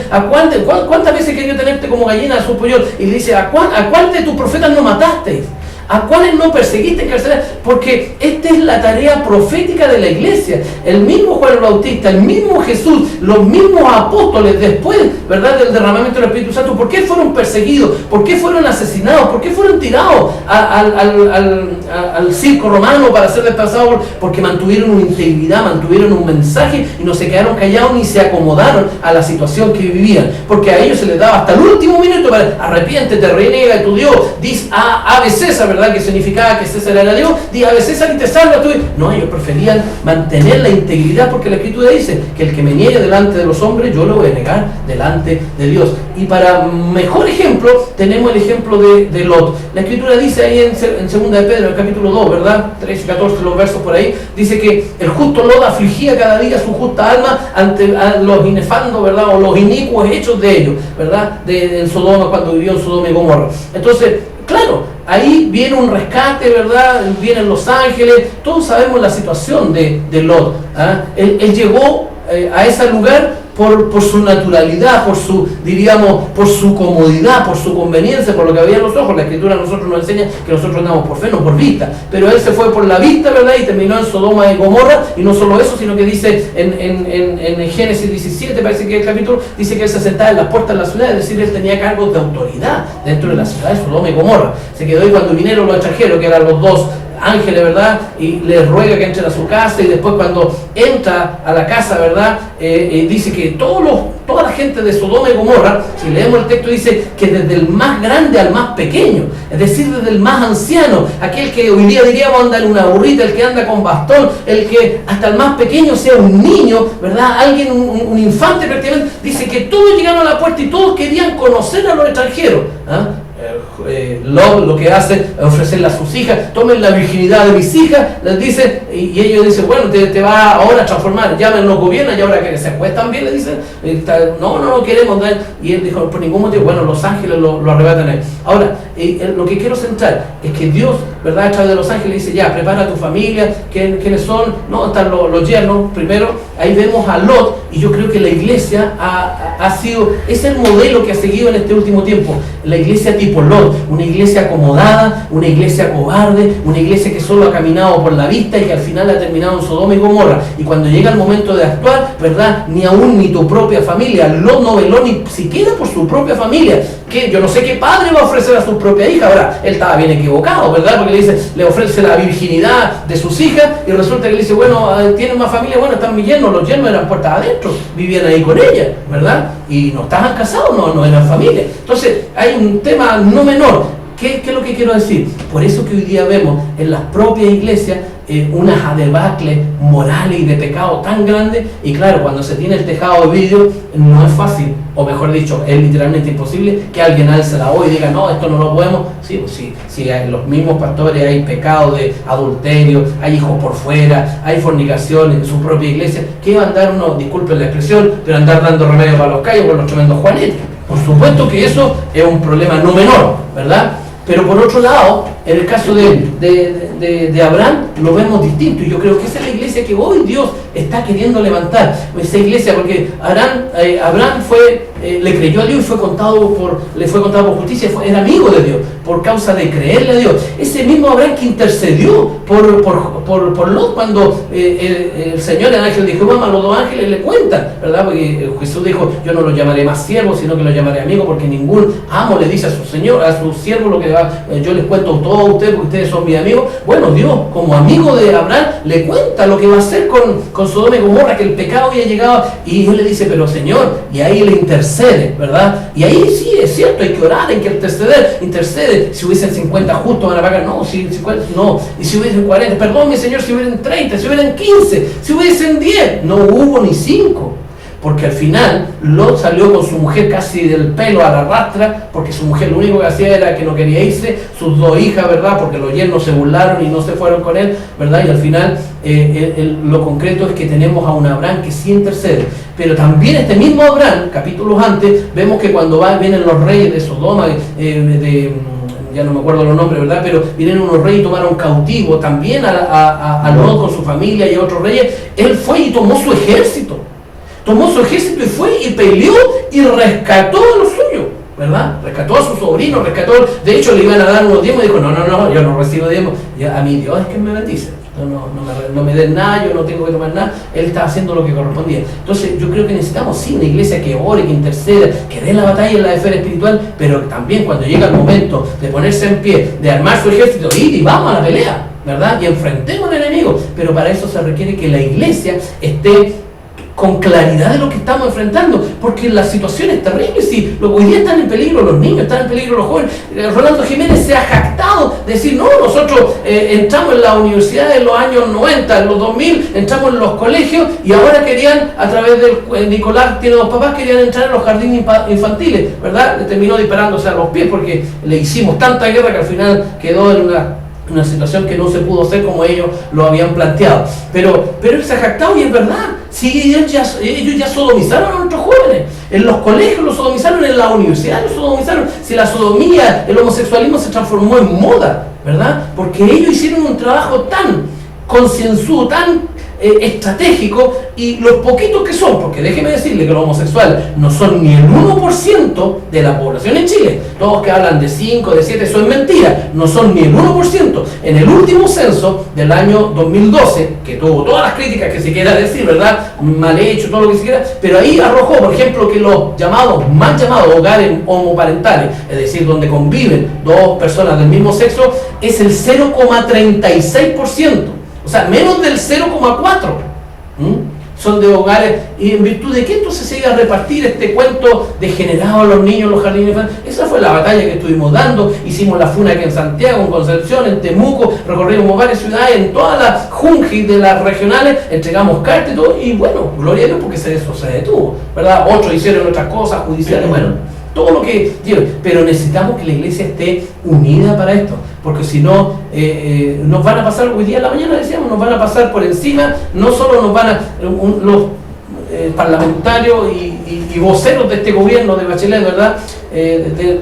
¿Cuántas veces quería tenerte como gallina a su pollón? Y le dice, ¿a cuál de tus profetas no matasteis? ¿A cuáles no perseguiste, encarcelaste? Porque esta es la tarea profética de la iglesia. El mismo Juan el Bautista, el mismo Jesús, los mismos apóstoles después, ¿verdad?, del derramamiento del Espíritu Santo, ¿por qué fueron perseguidos? ¿Por qué fueron asesinados? ¿Por qué fueron tirados al circo romano para ser desplazados? Porque mantuvieron una integridad, mantuvieron un mensaje y no se quedaron callados ni se acomodaron a la situación que vivían. Porque a ellos se les daba hasta el último minuto para arrepiéntete, reniega de tu Dios, dice Ave César, ¿verdad?, que significaba que César era Dios, di Ave César y te salva tú. No, ellos preferían mantener la integridad porque la Escritura dice que el que me niegue delante de los hombres, yo lo voy a negar delante de Dios. Y para mejor ejemplo, tenemos el ejemplo de Lot. La Escritura dice ahí en 2 de Pedro, en el capítulo 2, ¿verdad? 13 y 14, los versos por ahí, dice que el justo Lot afligía cada día su justa alma ante los inefandos, ¿verdad?, o los inicuos hechos de ellos, ¿verdad?, en Sodoma, cuando vivió en Sodoma y Gomorra. Entonces, claro, ahí viene un rescate, ¿verdad? Vienen los ángeles, todos sabemos la situación de Lot. ¿Ah? Él llegó a ese lugar por su naturalidad, por su comodidad, por su conveniencia, por lo que había en los ojos. La Escritura a nosotros nos enseña que nosotros andamos por fe, no por vista. Pero él se fue por la vista, ¿verdad? Y terminó en Sodoma y Gomorra. Y no solo eso, sino que dice en Génesis 17, parece que el capítulo, dice que él se sentaba en las puertas de la ciudad, es decir, él tenía cargos de autoridad dentro de la ciudad de Sodoma y Gomorra. Se quedó ahí cuando vinieron los extranjeros, que eran los dos ángeles, ¿verdad? Y le ruega que entren a su casa, y después cuando entra a la casa, ¿verdad? Dice que toda la gente de Sodoma y Gomorra, si leemos el texto, dice que desde el más grande al más pequeño, es decir, desde el más anciano, aquel que hoy día diríamos anda en una burrita, el que anda con bastón, el que hasta el más pequeño sea un niño, ¿verdad? Alguien, un infante prácticamente, dice que todos llegaron a la puerta y todos querían conocer a los extranjeros. ¿Ah? Lot lo que hace es ofrecerle a sus hijas, tomen la virginidad de mis hijas, les dice, y ellos dicen, bueno, te va ahora a transformar, llámenlo gobierno, y ahora que se acuestan bien, le dicen, no queremos dar, y él dijo, por ningún motivo, bueno, los ángeles lo arrebatan a él. Ahora, lo que quiero centrar es que Dios, ¿verdad?, a través de los ángeles dice, ya, prepara a tu familia, ¿quiénes son? No, están los yernos, primero, ahí vemos a Lot, y yo creo que la iglesia es el modelo que ha seguido en este último tiempo, la iglesia tipo Lot, una iglesia acomodada, una iglesia cobarde, una iglesia que solo ha caminado por la vista y que al final ha terminado en Sodoma y Gomorra. Y cuando llega el momento de actuar, ¿verdad?, ni tu propia familia, Lot no veló ni siquiera por su propia familia, que yo no sé qué padre va a ofrecer a su propia hija. Ahora, él estaba bien equivocado, ¿verdad?, porque le ofrece la virginidad de sus hijas y resulta que le dice, bueno, ¿tienen más familia? Bueno, están mis yernos, los yernos eran puertas adentro, vivían ahí con ella, ¿verdad? Y no estaban casados, no eran familia. Entonces, hay un tema no menor. ¿Qué es lo que quiero decir? Por eso que hoy día vemos en las propias iglesias unas debacles morales y de pecado tan grandes, y claro, cuando se tiene el tejado de vidrio no es fácil, o mejor dicho, es literalmente imposible que alguien alce la voz y diga, no, esto no lo podemos. Sí, hay los mismos pastores, hay pecado de adulterio, hay hijos por fuera, hay fornicación en su propia iglesia, que va a andar uno, disculpen la expresión, pero andar dando remedio para los callos con los tremendos juanetes. Por supuesto que eso es un problema no menor, ¿verdad? Pero por otro lado, en el caso de Abraham, lo vemos distinto. Y yo creo que esa es la iglesia que hoy Dios está queriendo levantar. Esa iglesia, porque Abraham fue le creyó a Dios y le fue contado por justicia, era amigo de Dios, por causa de creerle a Dios. Ese mismo Abraham que intercedió por Lot cuando el Señor, el ángel de Jehová, los dos ángeles le cuentan, ¿verdad? Porque Jesús dijo, yo no los llamaré más siervos, sino que los llamaré amigos, porque ningún amo le dice a su Señor, a su siervo, lo que yo les cuento todo a ustedes, porque ustedes son mis amigos. Bueno, Dios, como amigo de Abraham, le cuenta lo que va a hacer con Sodoma y Gomorra, que el pecado había llegado, y él le dice, pero Señor, y ahí le intercede, ¿verdad? Y ahí sí, es cierto, hay que orar, hay que intercede. Si hubiesen 50 justos van a pagar, no, si 50, no, y si hubiesen 40, perdón mi Señor, si hubieran 30, si hubieran 15, si hubiesen 10, no hubo ni 5. Porque al final Lot salió con su mujer casi del pelo a la rastra, porque su mujer lo único que hacía era que no quería irse, sus 2 hijas, ¿verdad? Porque los yernos se burlaron y no se fueron con él, ¿verdad? Y al final lo concreto es que tenemos a un Abraham que sí intercede. Pero también este mismo Abraham, capítulos antes, vemos que cuando vienen los reyes de Sodoma, ya no me acuerdo los nombres, ¿verdad? Pero vienen unos reyes y tomaron cautivo también a Lot con su familia y a otros reyes. Él fue y tomó su ejército. Y fue y peleó y rescató a los suyos, ¿verdad? Rescató a su sobrino, de hecho le iban a dar unos diezmos y dijo, no, yo no recibo diezmos, a mi Dios es que me bendice, no me den nada, yo no tengo que tomar nada. Él estaba haciendo lo que correspondía. Entonces yo creo que necesitamos sí una iglesia que ore, que interceda, que dé la batalla en la esfera espiritual, pero también cuando llega el momento de ponerse en pie, de armar su ejército, ir y vamos a la pelea, ¿verdad? Y enfrentemos al enemigo, pero para eso se requiere que la iglesia esté con claridad de lo que estamos enfrentando, porque la situación es terrible. Si hoy día están en peligro los niños, están en peligro los jóvenes. Rolando Jiménez se ha jactado de decir, no, nosotros entramos en la universidad en los años 90, en los 2000, entramos en los colegios y ahora querían, a través del Nicolás, tiene 2 papás, querían entrar en los jardines infantiles, ¿verdad? Le terminó disparándose a los pies porque le hicimos tanta guerra que al final quedó en una situación que no se pudo hacer como ellos lo habían planteado. Pero él se ha jactado y es verdad. Sí, ellos ya sodomizaron a nuestros jóvenes. En los colegios los sodomizaron, en la universidad los sodomizaron. Si la sodomía, el homosexualismo se transformó en moda, ¿verdad? Porque ellos hicieron un trabajo tan concienzudo, tan estratégico, y los poquitos que son, porque déjeme decirle que los homosexuales no son ni el 1% de la población en Chile. Todos que hablan de 5, de 7, eso es mentira, no son ni el 1%. En el último censo del año 2012, que tuvo todas las críticas que se quiera decir, ¿verdad? Mal hecho, todo lo que se quiera, pero ahí arrojó, por ejemplo, que los mal llamados hogares homoparentales, es decir, donde conviven 2 personas del mismo sexo, es el 0,36%. O sea, menos del 0,4%. Son de hogares. ¿Y en virtud de qué entonces se iba a repartir este cuento degenerado a los niños en los jardines infantiles? Esa fue la batalla que estuvimos dando. Hicimos la funa aquí en Santiago, en Concepción, en Temuco, recorrimos varias ciudades, en todas las jungis de las regionales, entregamos cartas y todo, y bueno, gloria a Dios porque eso se detuvo, ¿verdad? Otros hicieron otras cosas judiciales, bueno, todo lo que lleve, pero necesitamos que la iglesia esté unida para esto, porque si no, nos van a pasar, hoy día en la mañana decíamos, nos van a pasar por encima, no solo nos van a, los parlamentarios y voceros de este gobierno de Bachelet, ¿verdad?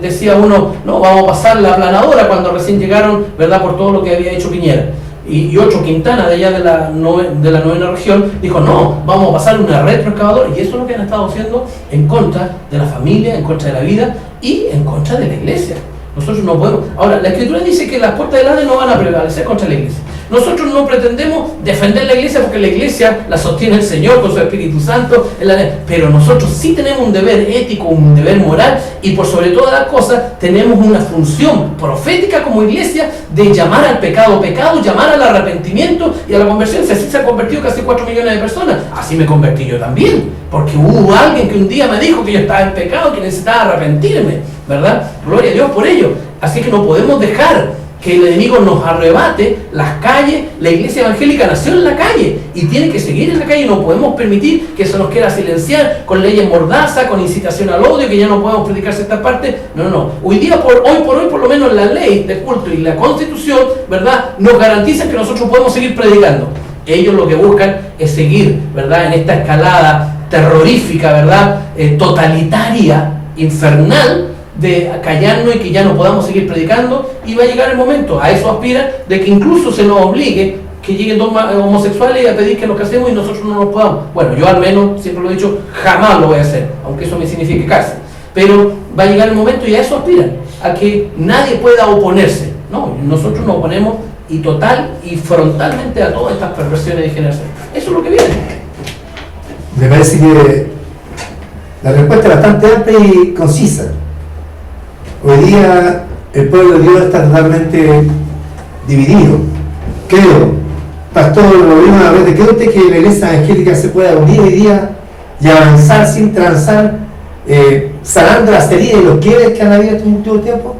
Decía uno, no, vamos a pasar la aplanadora cuando recién llegaron, ¿verdad? Por todo lo que había hecho Piñera. Y otro, Quintana, de allá de la novena región, dijo, no, vamos a pasar una retroexcavadora. Y eso es lo que han estado haciendo en contra de la familia, en contra de la vida y en contra de la iglesia. Nosotros no podemos. Ahora, la Escritura dice que las puertas del Hades no van a prevalecer contra la iglesia. Nosotros no pretendemos defender la iglesia porque la iglesia la sostiene el Señor con su Espíritu Santo, pero nosotros sí tenemos un deber ético, un deber moral, y por sobre todas las cosas tenemos una función profética como iglesia de llamar al pecado, llamar al arrepentimiento y a la conversión. Si así se han convertido casi 4 millones de personas, así me convertí yo también, porque hubo alguien que un día me dijo que yo estaba en pecado, que necesitaba arrepentirme, ¿verdad? Gloria a Dios por ello. Así que no podemos dejar que el enemigo nos arrebate las calles. La iglesia evangélica nació en la calle y tiene que seguir en la calle. No podemos permitir que se nos quiera silenciar con leyes mordaza, con incitación al odio, que ya no podemos predicar ciertas partes. No. Hoy por hoy, por lo menos la ley de culto y la Constitución, ¿verdad?, nos garantizan que nosotros podemos seguir predicando. Ellos lo que buscan es seguir, ¿verdad?, en esta escalada terrorífica, ¿verdad?, totalitaria, infernal, de callarnos y que ya no podamos seguir predicando, y va a llegar el momento, a eso aspira, de que incluso se nos obligue que lleguen dos homosexuales y a pedir que nos casemos y nosotros no nos podamos. Bueno, yo al menos, siempre lo he dicho, jamás lo voy a hacer, aunque eso me signifique cárcel. Pero va a llegar el momento, y a eso aspiran, a que nadie pueda oponerse. No, nosotros nos oponemos y total y frontalmente a todas estas perversiones de generación. Eso es lo que viene. Me parece que la respuesta es bastante amplia y concisa. Hoy día el pueblo de Dios está totalmente dividido. Creo, pastor Rodrigo Navarrete, ¿cree usted que la iglesia evangélica se pueda unir hoy día y avanzar sin transar, sanando las heridas y los quiebres que han habido en el último tiempo?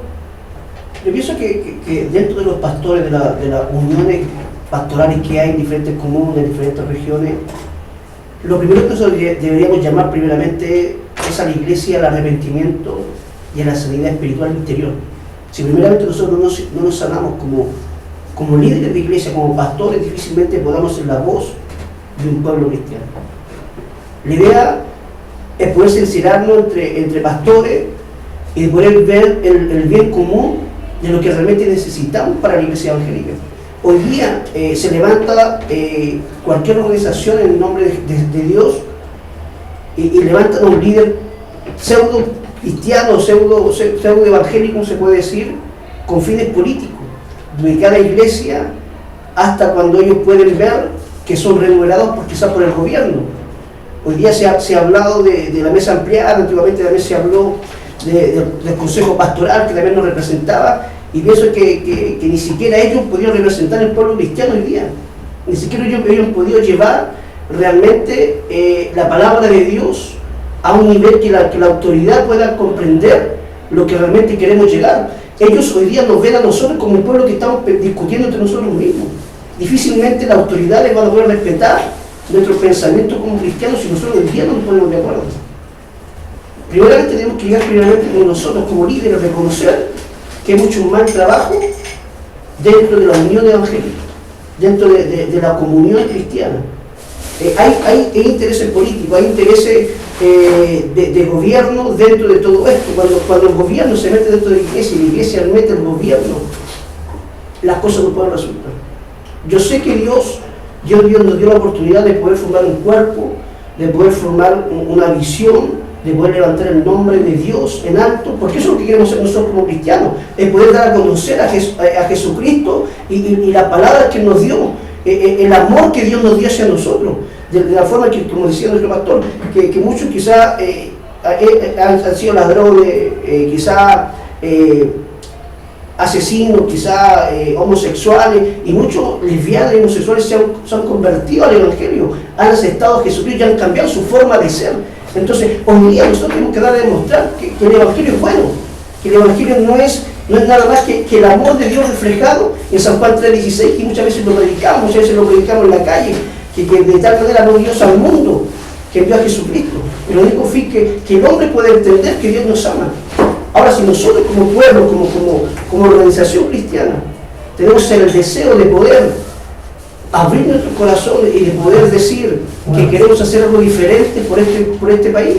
Yo pienso que dentro de los pastores, de las uniones pastorales que hay en diferentes comunas, en diferentes regiones, lo primero que nosotros deberíamos llamar primeramente es a la iglesia al arrepentimiento y a la sanidad espiritual interior. Si primeramente nosotros no nos sanamos como líderes de iglesia, como pastores, difícilmente podamos ser la voz de un pueblo cristiano. La idea es poder sincerarnos entre pastores y poder ver el bien común de lo que realmente necesitamos para la iglesia evangélica. Hoy día se levanta cualquier organización en el nombre de Dios y levantan a un líder pseudo cristiano, pseudo evangélico, se puede decir, con fines políticos, ubicar a la iglesia hasta cuando ellos pueden ver que son remunerados quizás por el gobierno. Hoy día se ha hablado de la mesa ampliada, antiguamente también se habló del consejo pastoral que también nos representaba, y pienso que ni siquiera ellos pudieron representar el pueblo cristiano hoy día, ni siquiera ellos habían podido llevar realmente la palabra de Dios a un nivel que la autoridad pueda comprender lo que realmente queremos llegar. Ellos hoy día nos ven a nosotros como un pueblo que estamos discutiendo entre nosotros mismos. Difícilmente las autoridades van a poder respetar nuestro pensamiento como cristianos si nosotros hoy día no nos ponemos de acuerdo. Primeramente tenemos que llegar con nosotros como líderes a reconocer que hay mucho más trabajo dentro de la unión evangélica, dentro de la comunión cristiana. Hay intereses políticos, hay intereses de gobierno dentro de todo esto. Cuando el gobierno se mete dentro de la iglesia y la iglesia mete el gobierno, las cosas no pueden resultar. Yo sé que Dios nos dio la oportunidad de poder formar un cuerpo, de poder formar una visión, de poder levantar el nombre de Dios en alto, porque eso es lo que queremos hacer nosotros como cristianos, es poder dar a conocer a Jesucristo y la palabra que nos dio, el amor que Dios nos dio hacia nosotros, de la forma que, como decía nuestro pastor, que muchos quizás han sido ladrones, quizás asesinos, quizás homosexuales, y muchos lesbianas y homosexuales se han convertido al Evangelio, han aceptado a Jesucristo y han cambiado su forma de ser. Entonces, hoy día nosotros tenemos que dar a demostrar que el Evangelio es bueno, que el Evangelio no es nada más que el amor de Dios reflejado en San Juan 3:16, que muchas veces lo predicamos en la calle, que de tal manera amó Dios al mundo, que envió a Jesucristo. El único fin que el hombre puede entender que Dios nos ama. Ahora, si nosotros como pueblo, como organización cristiana, tenemos el deseo de poder abrir nuestros corazones y de poder decir que queremos hacer algo diferente por este país,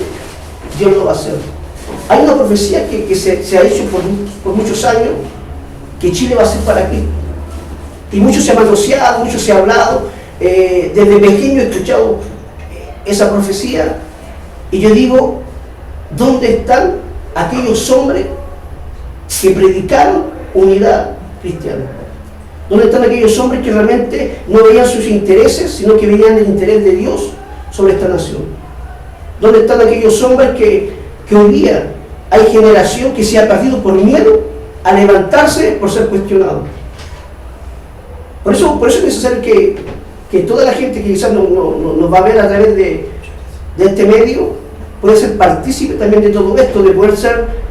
Dios lo va a hacer. Hay una profecía que se ha hecho por muchos años, que Chile va a ser para Cristo. Y mucho se ha manoseado, mucho se ha hablado. Desde pequeño he escuchado esa profecía, y yo digo, ¿dónde están aquellos hombres que predicaron unidad cristiana? ¿Dónde están aquellos hombres que realmente no veían sus intereses, sino que veían el interés de Dios sobre esta nación? ¿Dónde están aquellos hombres que hoy día hay generación que se ha perdido por miedo a levantarse por ser cuestionado? Por eso es necesario que toda la gente que quizás nos va a ver a través de este medio pueda ser partícipe también de todo esto, de poder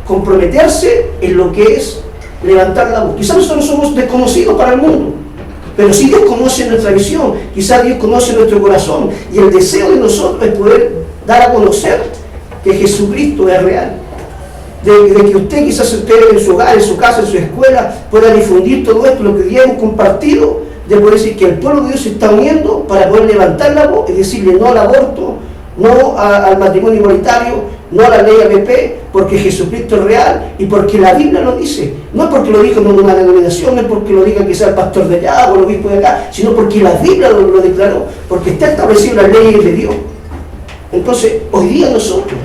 comprometerse en lo que es levantar la voz. Quizás nosotros somos desconocidos para el mundo, pero si Dios conoce nuestra visión, quizás Dios conoce nuestro corazón, y el deseo de nosotros es poder dar a conocer que Jesucristo es real. De que usted, quizás usted en su hogar, en su casa, en su escuela, pueda difundir todo esto, lo que ya hemos compartido, de poder decir que el pueblo de Dios se está uniendo para poder levantar la voz y decirle no al aborto, no al matrimonio igualitario, no a la ley ABP, porque Jesucristo es real y porque la Biblia lo dice. No es porque lo dijo en una denominación, no es porque lo diga quizá el pastor de allá o el obispo de acá, sino porque la Biblia lo declaró, porque está establecido en las leyes de Dios. Entonces, hoy día nosotros,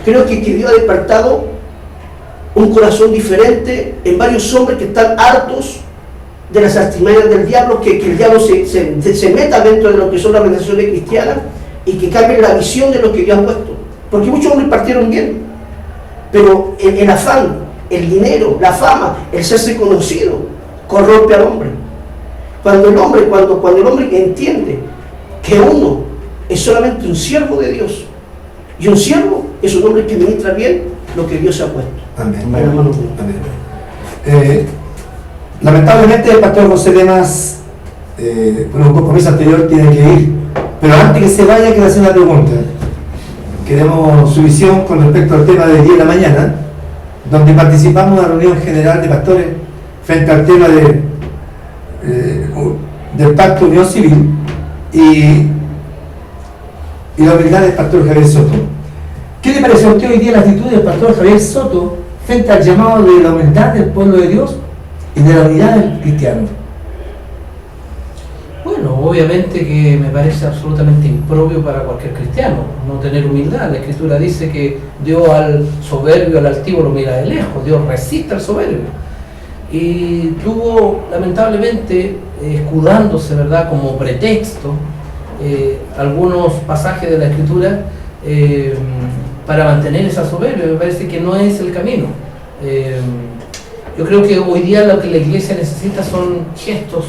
creo que Dios ha despertado un corazón diferente en varios hombres que están hartos de las artimañas del diablo, que el diablo se meta dentro de lo que son las organizaciones cristianas y que cambien la visión de lo que Dios ha puesto. Porque muchos hombres partieron bien, pero el afán, el dinero, la fama, el serse conocido, corrompe al hombre. Cuando el hombre entiende que uno es solamente un siervo de Dios, y un siervo es un hombre que ministra bien lo que Dios ha puesto. Amén. Amén. Lamentablemente el pastor José Demas, por un compromiso anterior, tiene que ir. Pero antes que se vaya, quiero hacer una pregunta. Queremos su visión con respecto al tema de 10 de la mañana, donde participamos en una reunión general de pastores frente al tema del pacto de unión civil y la humildad del pastor Javier Soto. ¿Qué le pareció a usted hoy día la actitud del pastor Javier Soto frente al llamado de la humildad del pueblo de Dios y de la unidad del cristiano? Bueno, obviamente que me parece absolutamente impropio para cualquier cristiano no tener humildad. La Escritura dice que Dios al soberbio, al altivo lo mira de lejos, Dios resiste al soberbio. Y tuvo, lamentablemente, escudándose, ¿verdad?, como pretexto algunos pasajes de la Escritura para mantener esa soberbia. Me parece que no es el camino. Yo creo que hoy día lo que la iglesia necesita son gestos,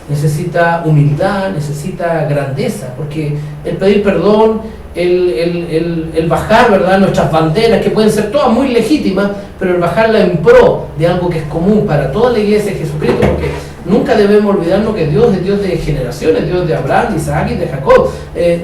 necesita humildad, necesita grandeza, porque el pedir perdón, el bajar, ¿verdad?, nuestras banderas, que pueden ser todas muy legítimas, pero el bajarla en pro de algo que es común para toda la iglesia de Jesucristo, porque nunca debemos olvidarnos que Dios es Dios de generaciones, Dios de Abraham, de Isaac y de Jacob.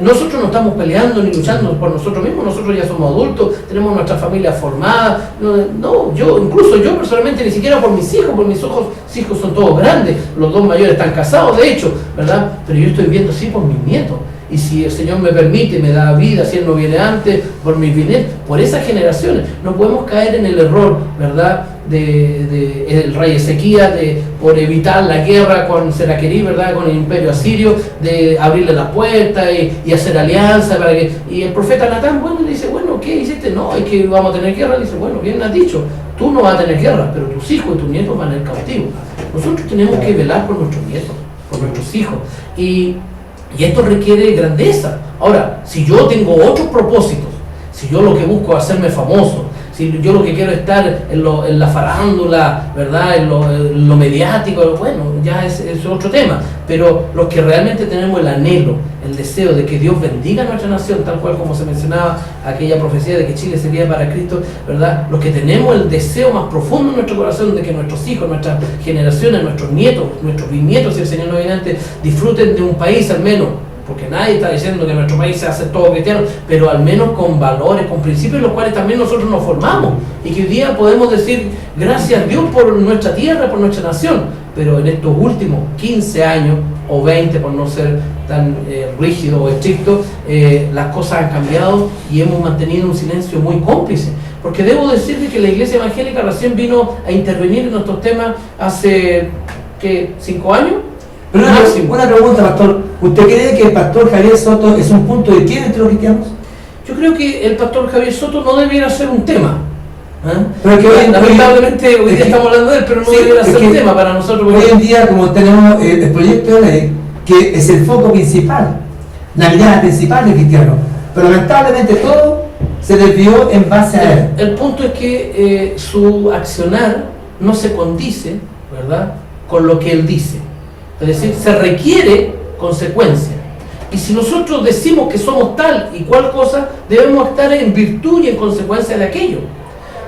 Nosotros no estamos peleando ni luchando por nosotros mismos, nosotros ya somos adultos, tenemos nuestra familia formada. Incluso yo personalmente, ni siquiera por mis hijos son todos grandes, los dos mayores están casados, de hecho, ¿verdad? Pero yo estoy viendo sí por mis nietos. Y si el Señor me permite, me da vida, si Él no viene antes, por mis bienes, por esas generaciones. No podemos caer en el error, ¿verdad?, el rey Ezequías, por evitar la guerra con Seraquerib, ¿verdad?, con el imperio asirio, de abrirle las puertas y hacer alianza. Y el profeta Natán, le dice, ¿qué hiciste? No, es que vamos a tener guerra. Le dice, bien has dicho, tú no vas a tener guerra, pero tus hijos y tus nietos van a ir cautivos. Nosotros tenemos que velar por nuestros nietos, por nuestros hijos. Y esto requiere grandeza. Ahora, si yo tengo otros propósitos, si yo lo que busco es hacerme famoso, si yo lo que quiero es estar en la farándula, ¿verdad?, en lo mediático, ya es otro tema. Pero los que realmente tenemos el anhelo, el deseo de que Dios bendiga a nuestra nación, tal cual como se mencionaba aquella profecía de que Chile sería para Cristo, ¿verdad?, los que tenemos el deseo más profundo en nuestro corazón de que nuestros hijos, nuestras generaciones, nuestros nietos, nuestros bisnietos, si el Señor no viene antes, disfruten de un país al menos, porque nadie está diciendo que nuestro país se hace todo cristiano, pero al menos con valores, con principios en los cuales también nosotros nos formamos, y que hoy día podemos decir gracias a Dios por nuestra tierra, por nuestra nación. Pero en estos últimos 15 años o 20, por no ser tan rígido o estricto, las cosas han cambiado y hemos mantenido un silencio muy cómplice. Porque debo decirle que la iglesia evangélica recién vino a intervenir en nuestros temas hace, ¿qué?, 5 años. Pero una pregunta, pastor. ¿Usted cree que el pastor Javier Soto es un punto de quiebra entre los cristianos? Yo creo que el pastor Javier Soto no debiera ser un tema. Pero que lamentablemente hoy día estamos hablando de él, pero no debería ser un tema para nosotros. Hoy en día, como tenemos el proyecto de ley, que es el foco principal, la mirada principal del cristiano, pero lamentablemente todo se desvió en base a él. El punto es que su accionar no se condice, ¿verdad?, con lo que él dice. Es decir, se requiere consecuencia. Y si nosotros decimos que somos tal y cual cosa, debemos estar en virtud y en consecuencia de aquello.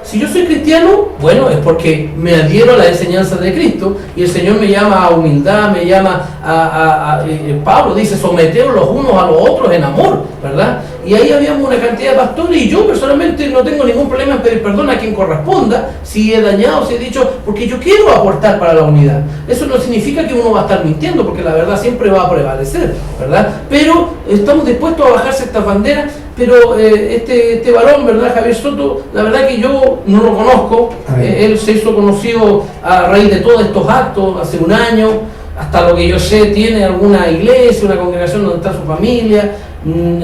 Si yo soy cristiano, es porque me adhiero a la enseñanza de Cristo y el Señor me llama a humildad, me llama Pablo dice, someteos los unos a los otros en amor, ¿verdad? y ahí habíamos una cantidad de pastores, y yo personalmente no tengo ningún problema en pedir perdón a quien corresponda, si he dañado, si he dicho, porque yo quiero aportar para la unidad. Eso no significa que uno va a estar mintiendo, porque la verdad siempre va a prevalecer, ¿verdad? Pero estamos dispuestos a bajarse estas banderas. Pero este varón, ¿verdad? Javier Soto, la verdad que yo no lo conozco. Él se hizo conocido a raíz de todos estos actos hace un año. Hasta lo que yo sé, tiene alguna iglesia, una congregación donde está su familia.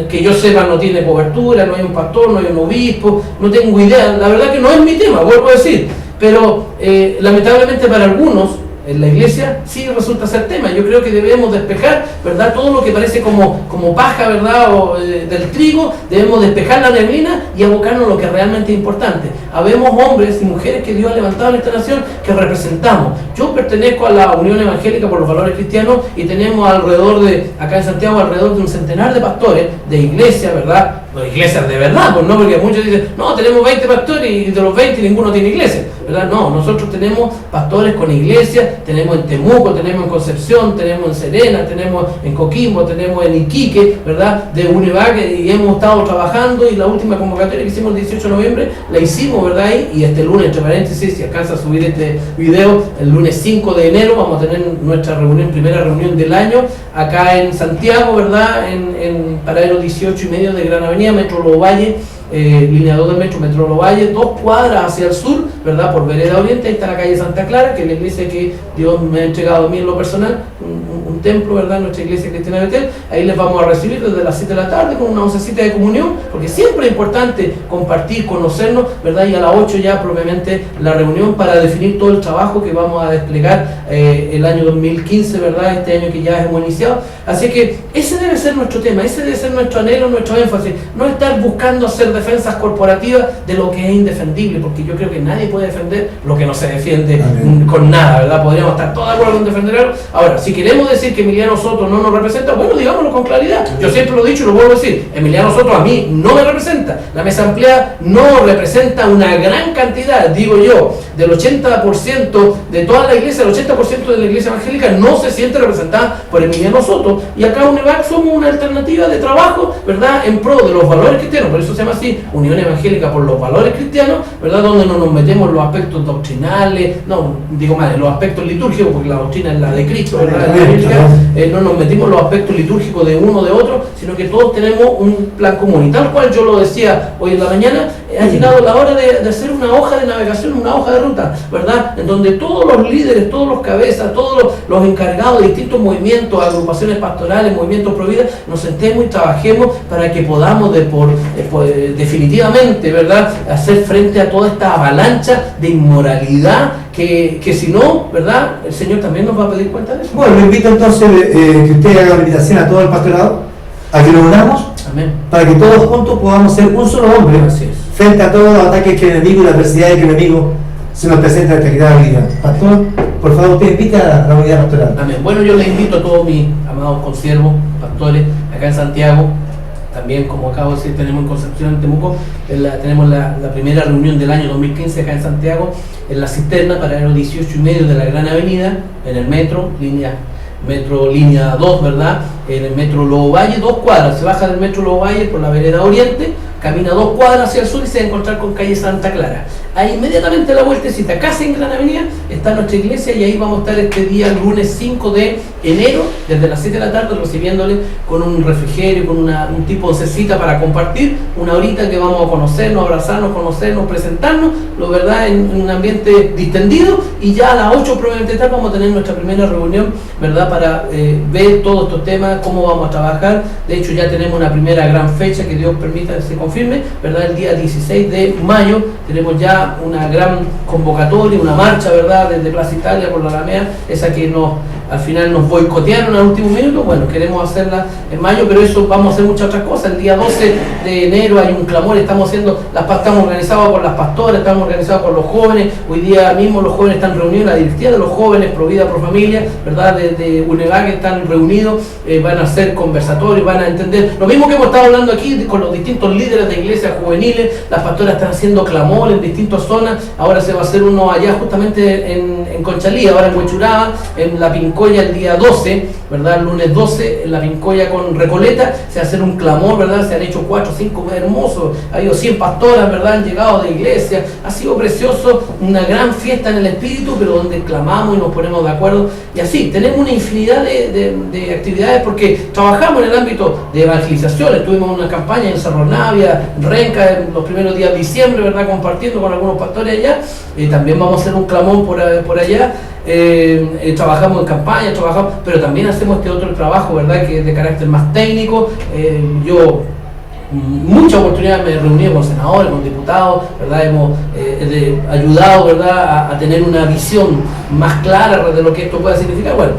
Que yo sepa, no tiene cobertura, no hay un pastor, no hay un obispo, no tengo idea. La verdad que no es mi tema, vuelvo a decir. Pero lamentablemente para algunos, en la iglesia sí resulta ser tema. Yo creo que debemos despejar, ¿verdad? Todo lo que parece como paja, ¿verdad? O del trigo, debemos despejar la neblina y abocarnos a lo que realmente es importante. Habemos hombres y mujeres que Dios ha levantado en esta nación que representamos. Yo pertenezco a la Unión Evangélica por los Valores Cristianos y tenemos acá en Santiago, alrededor de un centenar de pastores de iglesia, ¿verdad? No, iglesias de verdad, pues no, porque muchos dicen, no, tenemos 20 pastores y de los 20 ninguno tiene iglesia, ¿verdad? No, nosotros tenemos pastores con iglesia, tenemos en Temuco, tenemos en Concepción, tenemos en Serena, tenemos en Coquimbo, tenemos en Iquique, ¿verdad? De Univac, y hemos estado trabajando, y la última convocatoria que hicimos el 18 de noviembre, la hicimos, ¿verdad? Y este lunes, entre paréntesis, si alcanza a subir este video, el lunes 5 de enero vamos a tener nuestra primera reunión del año, acá en Santiago, ¿verdad? En paradero 18,5 de Gran Avenida, Metro Lobo Valle, línea 2 del Metro Lobo Valle, 2 cuadras hacia el sur, ¿verdad? Por Vereda Oriente, ahí está la calle Santa Clara, que es la iglesia que Dios me ha entregado a mí en lo personal, un templo, ¿verdad? Nuestra iglesia cristiana de Betel. Ahí les vamos a recibir desde las 7 de la tarde con una oncecita de comunión, porque siempre es importante compartir, conocernos, ¿verdad? Y a las 8 ya propiamente la reunión para definir todo el trabajo que vamos a desplegar el año 2015, ¿verdad? Este año que ya hemos iniciado. Así que ese debe ser nuestro tema, ese debe ser nuestro anhelo, nuestro énfasis. No estar buscando hacer defensas corporativas de lo que es indefendible, porque yo creo que nadie puede defender lo que no se defiende con nada, ¿verdad? Podríamos estar todos de acuerdo en defender algo. Ahora, si queremos decir que Emiliano Soto no nos representa, bueno, digámoslo con claridad. Yo siempre lo he dicho y lo vuelvo a decir, Emiliano Soto a mí no me representa. La mesa ampliada no representa una gran cantidad, digo yo, del 80% de toda la iglesia, el 80% de la iglesia evangélica no se siente representada por Emiliano Soto. Y acá en Univac somos una alternativa de trabajo, ¿verdad? En pro de los valores cristianos, por eso se llama así, Unión Evangélica por los Valores Cristianos, ¿verdad? Donde no nos metemos en los aspectos doctrinales, no, digo mal, en los aspectos litúrgicos, porque la doctrina es la de Cristo, ¿verdad? No nos metimos en los aspectos litúrgicos de uno o de otro, sino que todos tenemos un plan común. Y tal cual yo lo decía hoy en la mañana, ha llegado la hora de hacer una hoja de navegación, una hoja de ruta, ¿verdad? En donde todos los líderes, todos los cabezas, todos los encargados de distintos movimientos, agrupaciones pastorales, movimientos pro vida, nos sentemos y trabajemos para que podamos definitivamente, ¿verdad?, hacer frente a toda esta avalancha de inmoralidad que si no, ¿verdad?, el Señor también nos va a pedir cuenta de eso. Bueno, le invito entonces que usted haga una invitación a todo el pastorado a que nos unamos. Amén. Para que todos juntos podamos ser un solo hombre. Así es. Frente a todos los ataques que el enemigo y la adversidad que el enemigo se nos presenta en esta vida. Pastor, por favor, usted invite a la unidad pastoral. Amén. Bueno, yo les invito a todos mis amados consiervos, pastores, acá en Santiago. También, como acabo de decir, tenemos en Concepción, en Temuco, tenemos la primera reunión del año 2015 acá en Santiago, en la cisterna, para el 18,5 de la Gran Avenida, en el metro línea 2, ¿verdad? En el Metro Lobo Valle, 2 cuadras, se baja del Metro Lobo Valle por la Vereda Oriente, camina 2 cuadras hacia el sur y se va a encontrar con calle Santa Clara. Ahí inmediatamente a la vueltecita, casi en Gran Avenida, está nuestra iglesia, y ahí vamos a estar este día, lunes 5 de enero, desde las 7 de la tarde, recibiéndole con un refrigerio, con un tipo de cecita para compartir, una horita que vamos a conocernos, abrazarnos, conocernos, presentarnos, lo verdad, en un ambiente distendido, y ya a las 8 probablemente tal vamos a tener nuestra primera reunión, ¿verdad?, para ver todos estos temas, cómo vamos a trabajar. De hecho, ya tenemos una primera gran fecha, que Dios permita que se confirme, ¿verdad? El día 16 de mayo tenemos ya una gran convocatoria, una marcha, ¿verdad?, desde Plaza Italia por la Alameda, esa que al final nos boicotearon al último minuto. Bueno, queremos hacerla en mayo, pero eso vamos a hacer muchas otras cosas. El día 12 de enero hay un clamor, estamos organizados por las pastoras, estamos organizados por los jóvenes. Hoy día mismo los jóvenes están reunidos, la directiva de los jóvenes, Pro Vida, Pro Familia, ¿verdad?, de UNEVAC, están reunidos, van a hacer conversatorios, van a entender lo mismo que hemos estado hablando aquí con los distintos líderes de iglesias juveniles. Las pastoras están haciendo clamor en distintas zonas. Ahora se va a hacer uno allá justamente en Conchalí, ahora en Huechuraba, en La Pincó, Pincoya el día 12, ¿verdad? El lunes 12, en la Pincoya con Recoleta, se va a hacer un clamor, ¿verdad? Se han hecho 4 o 5 hermosos, ha habido 100 pastoras, ¿verdad? Han llegado de iglesia, ha sido precioso, una gran fiesta en el espíritu, pero donde clamamos y nos ponemos de acuerdo, y así, tenemos una infinidad de actividades, porque trabajamos en el ámbito de evangelización, estuvimos en una campaña en Cerro Navia, en Renca, en los primeros días de diciembre, ¿verdad? Compartiendo con algunos pastores allá, también vamos a hacer un clamón por allá. Trabajamos en campaña, pero también hacemos este otro trabajo, ¿verdad? Que es de carácter más técnico. Yo muchas oportunidades me he reunido con senadores, con diputados, ¿verdad? Hemos ayudado, ¿verdad? A tener una visión más clara de lo que esto puede significar. Bueno,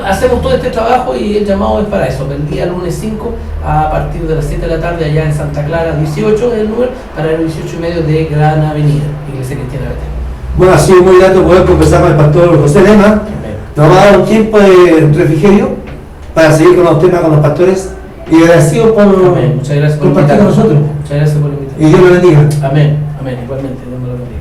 hacemos todo este trabajo y el llamado es para eso, el día lunes 5 a partir de las 7 de la tarde allá en Santa Clara 18 es el número, para el 18:30 de Gran Avenida, Iglesia Cristiana Betel. Bueno, ha sido muy grato poder conversar con el pastor José Lema. Nos va a dar un tiempo de refrigerio para seguir con los temas con los pastores. Y agradecido por Muchas gracias por compartir con nosotros. Muchas gracias por invitarnos. Y Dios lo bendiga. Amén, amén, igualmente, Dios me lo bendiga.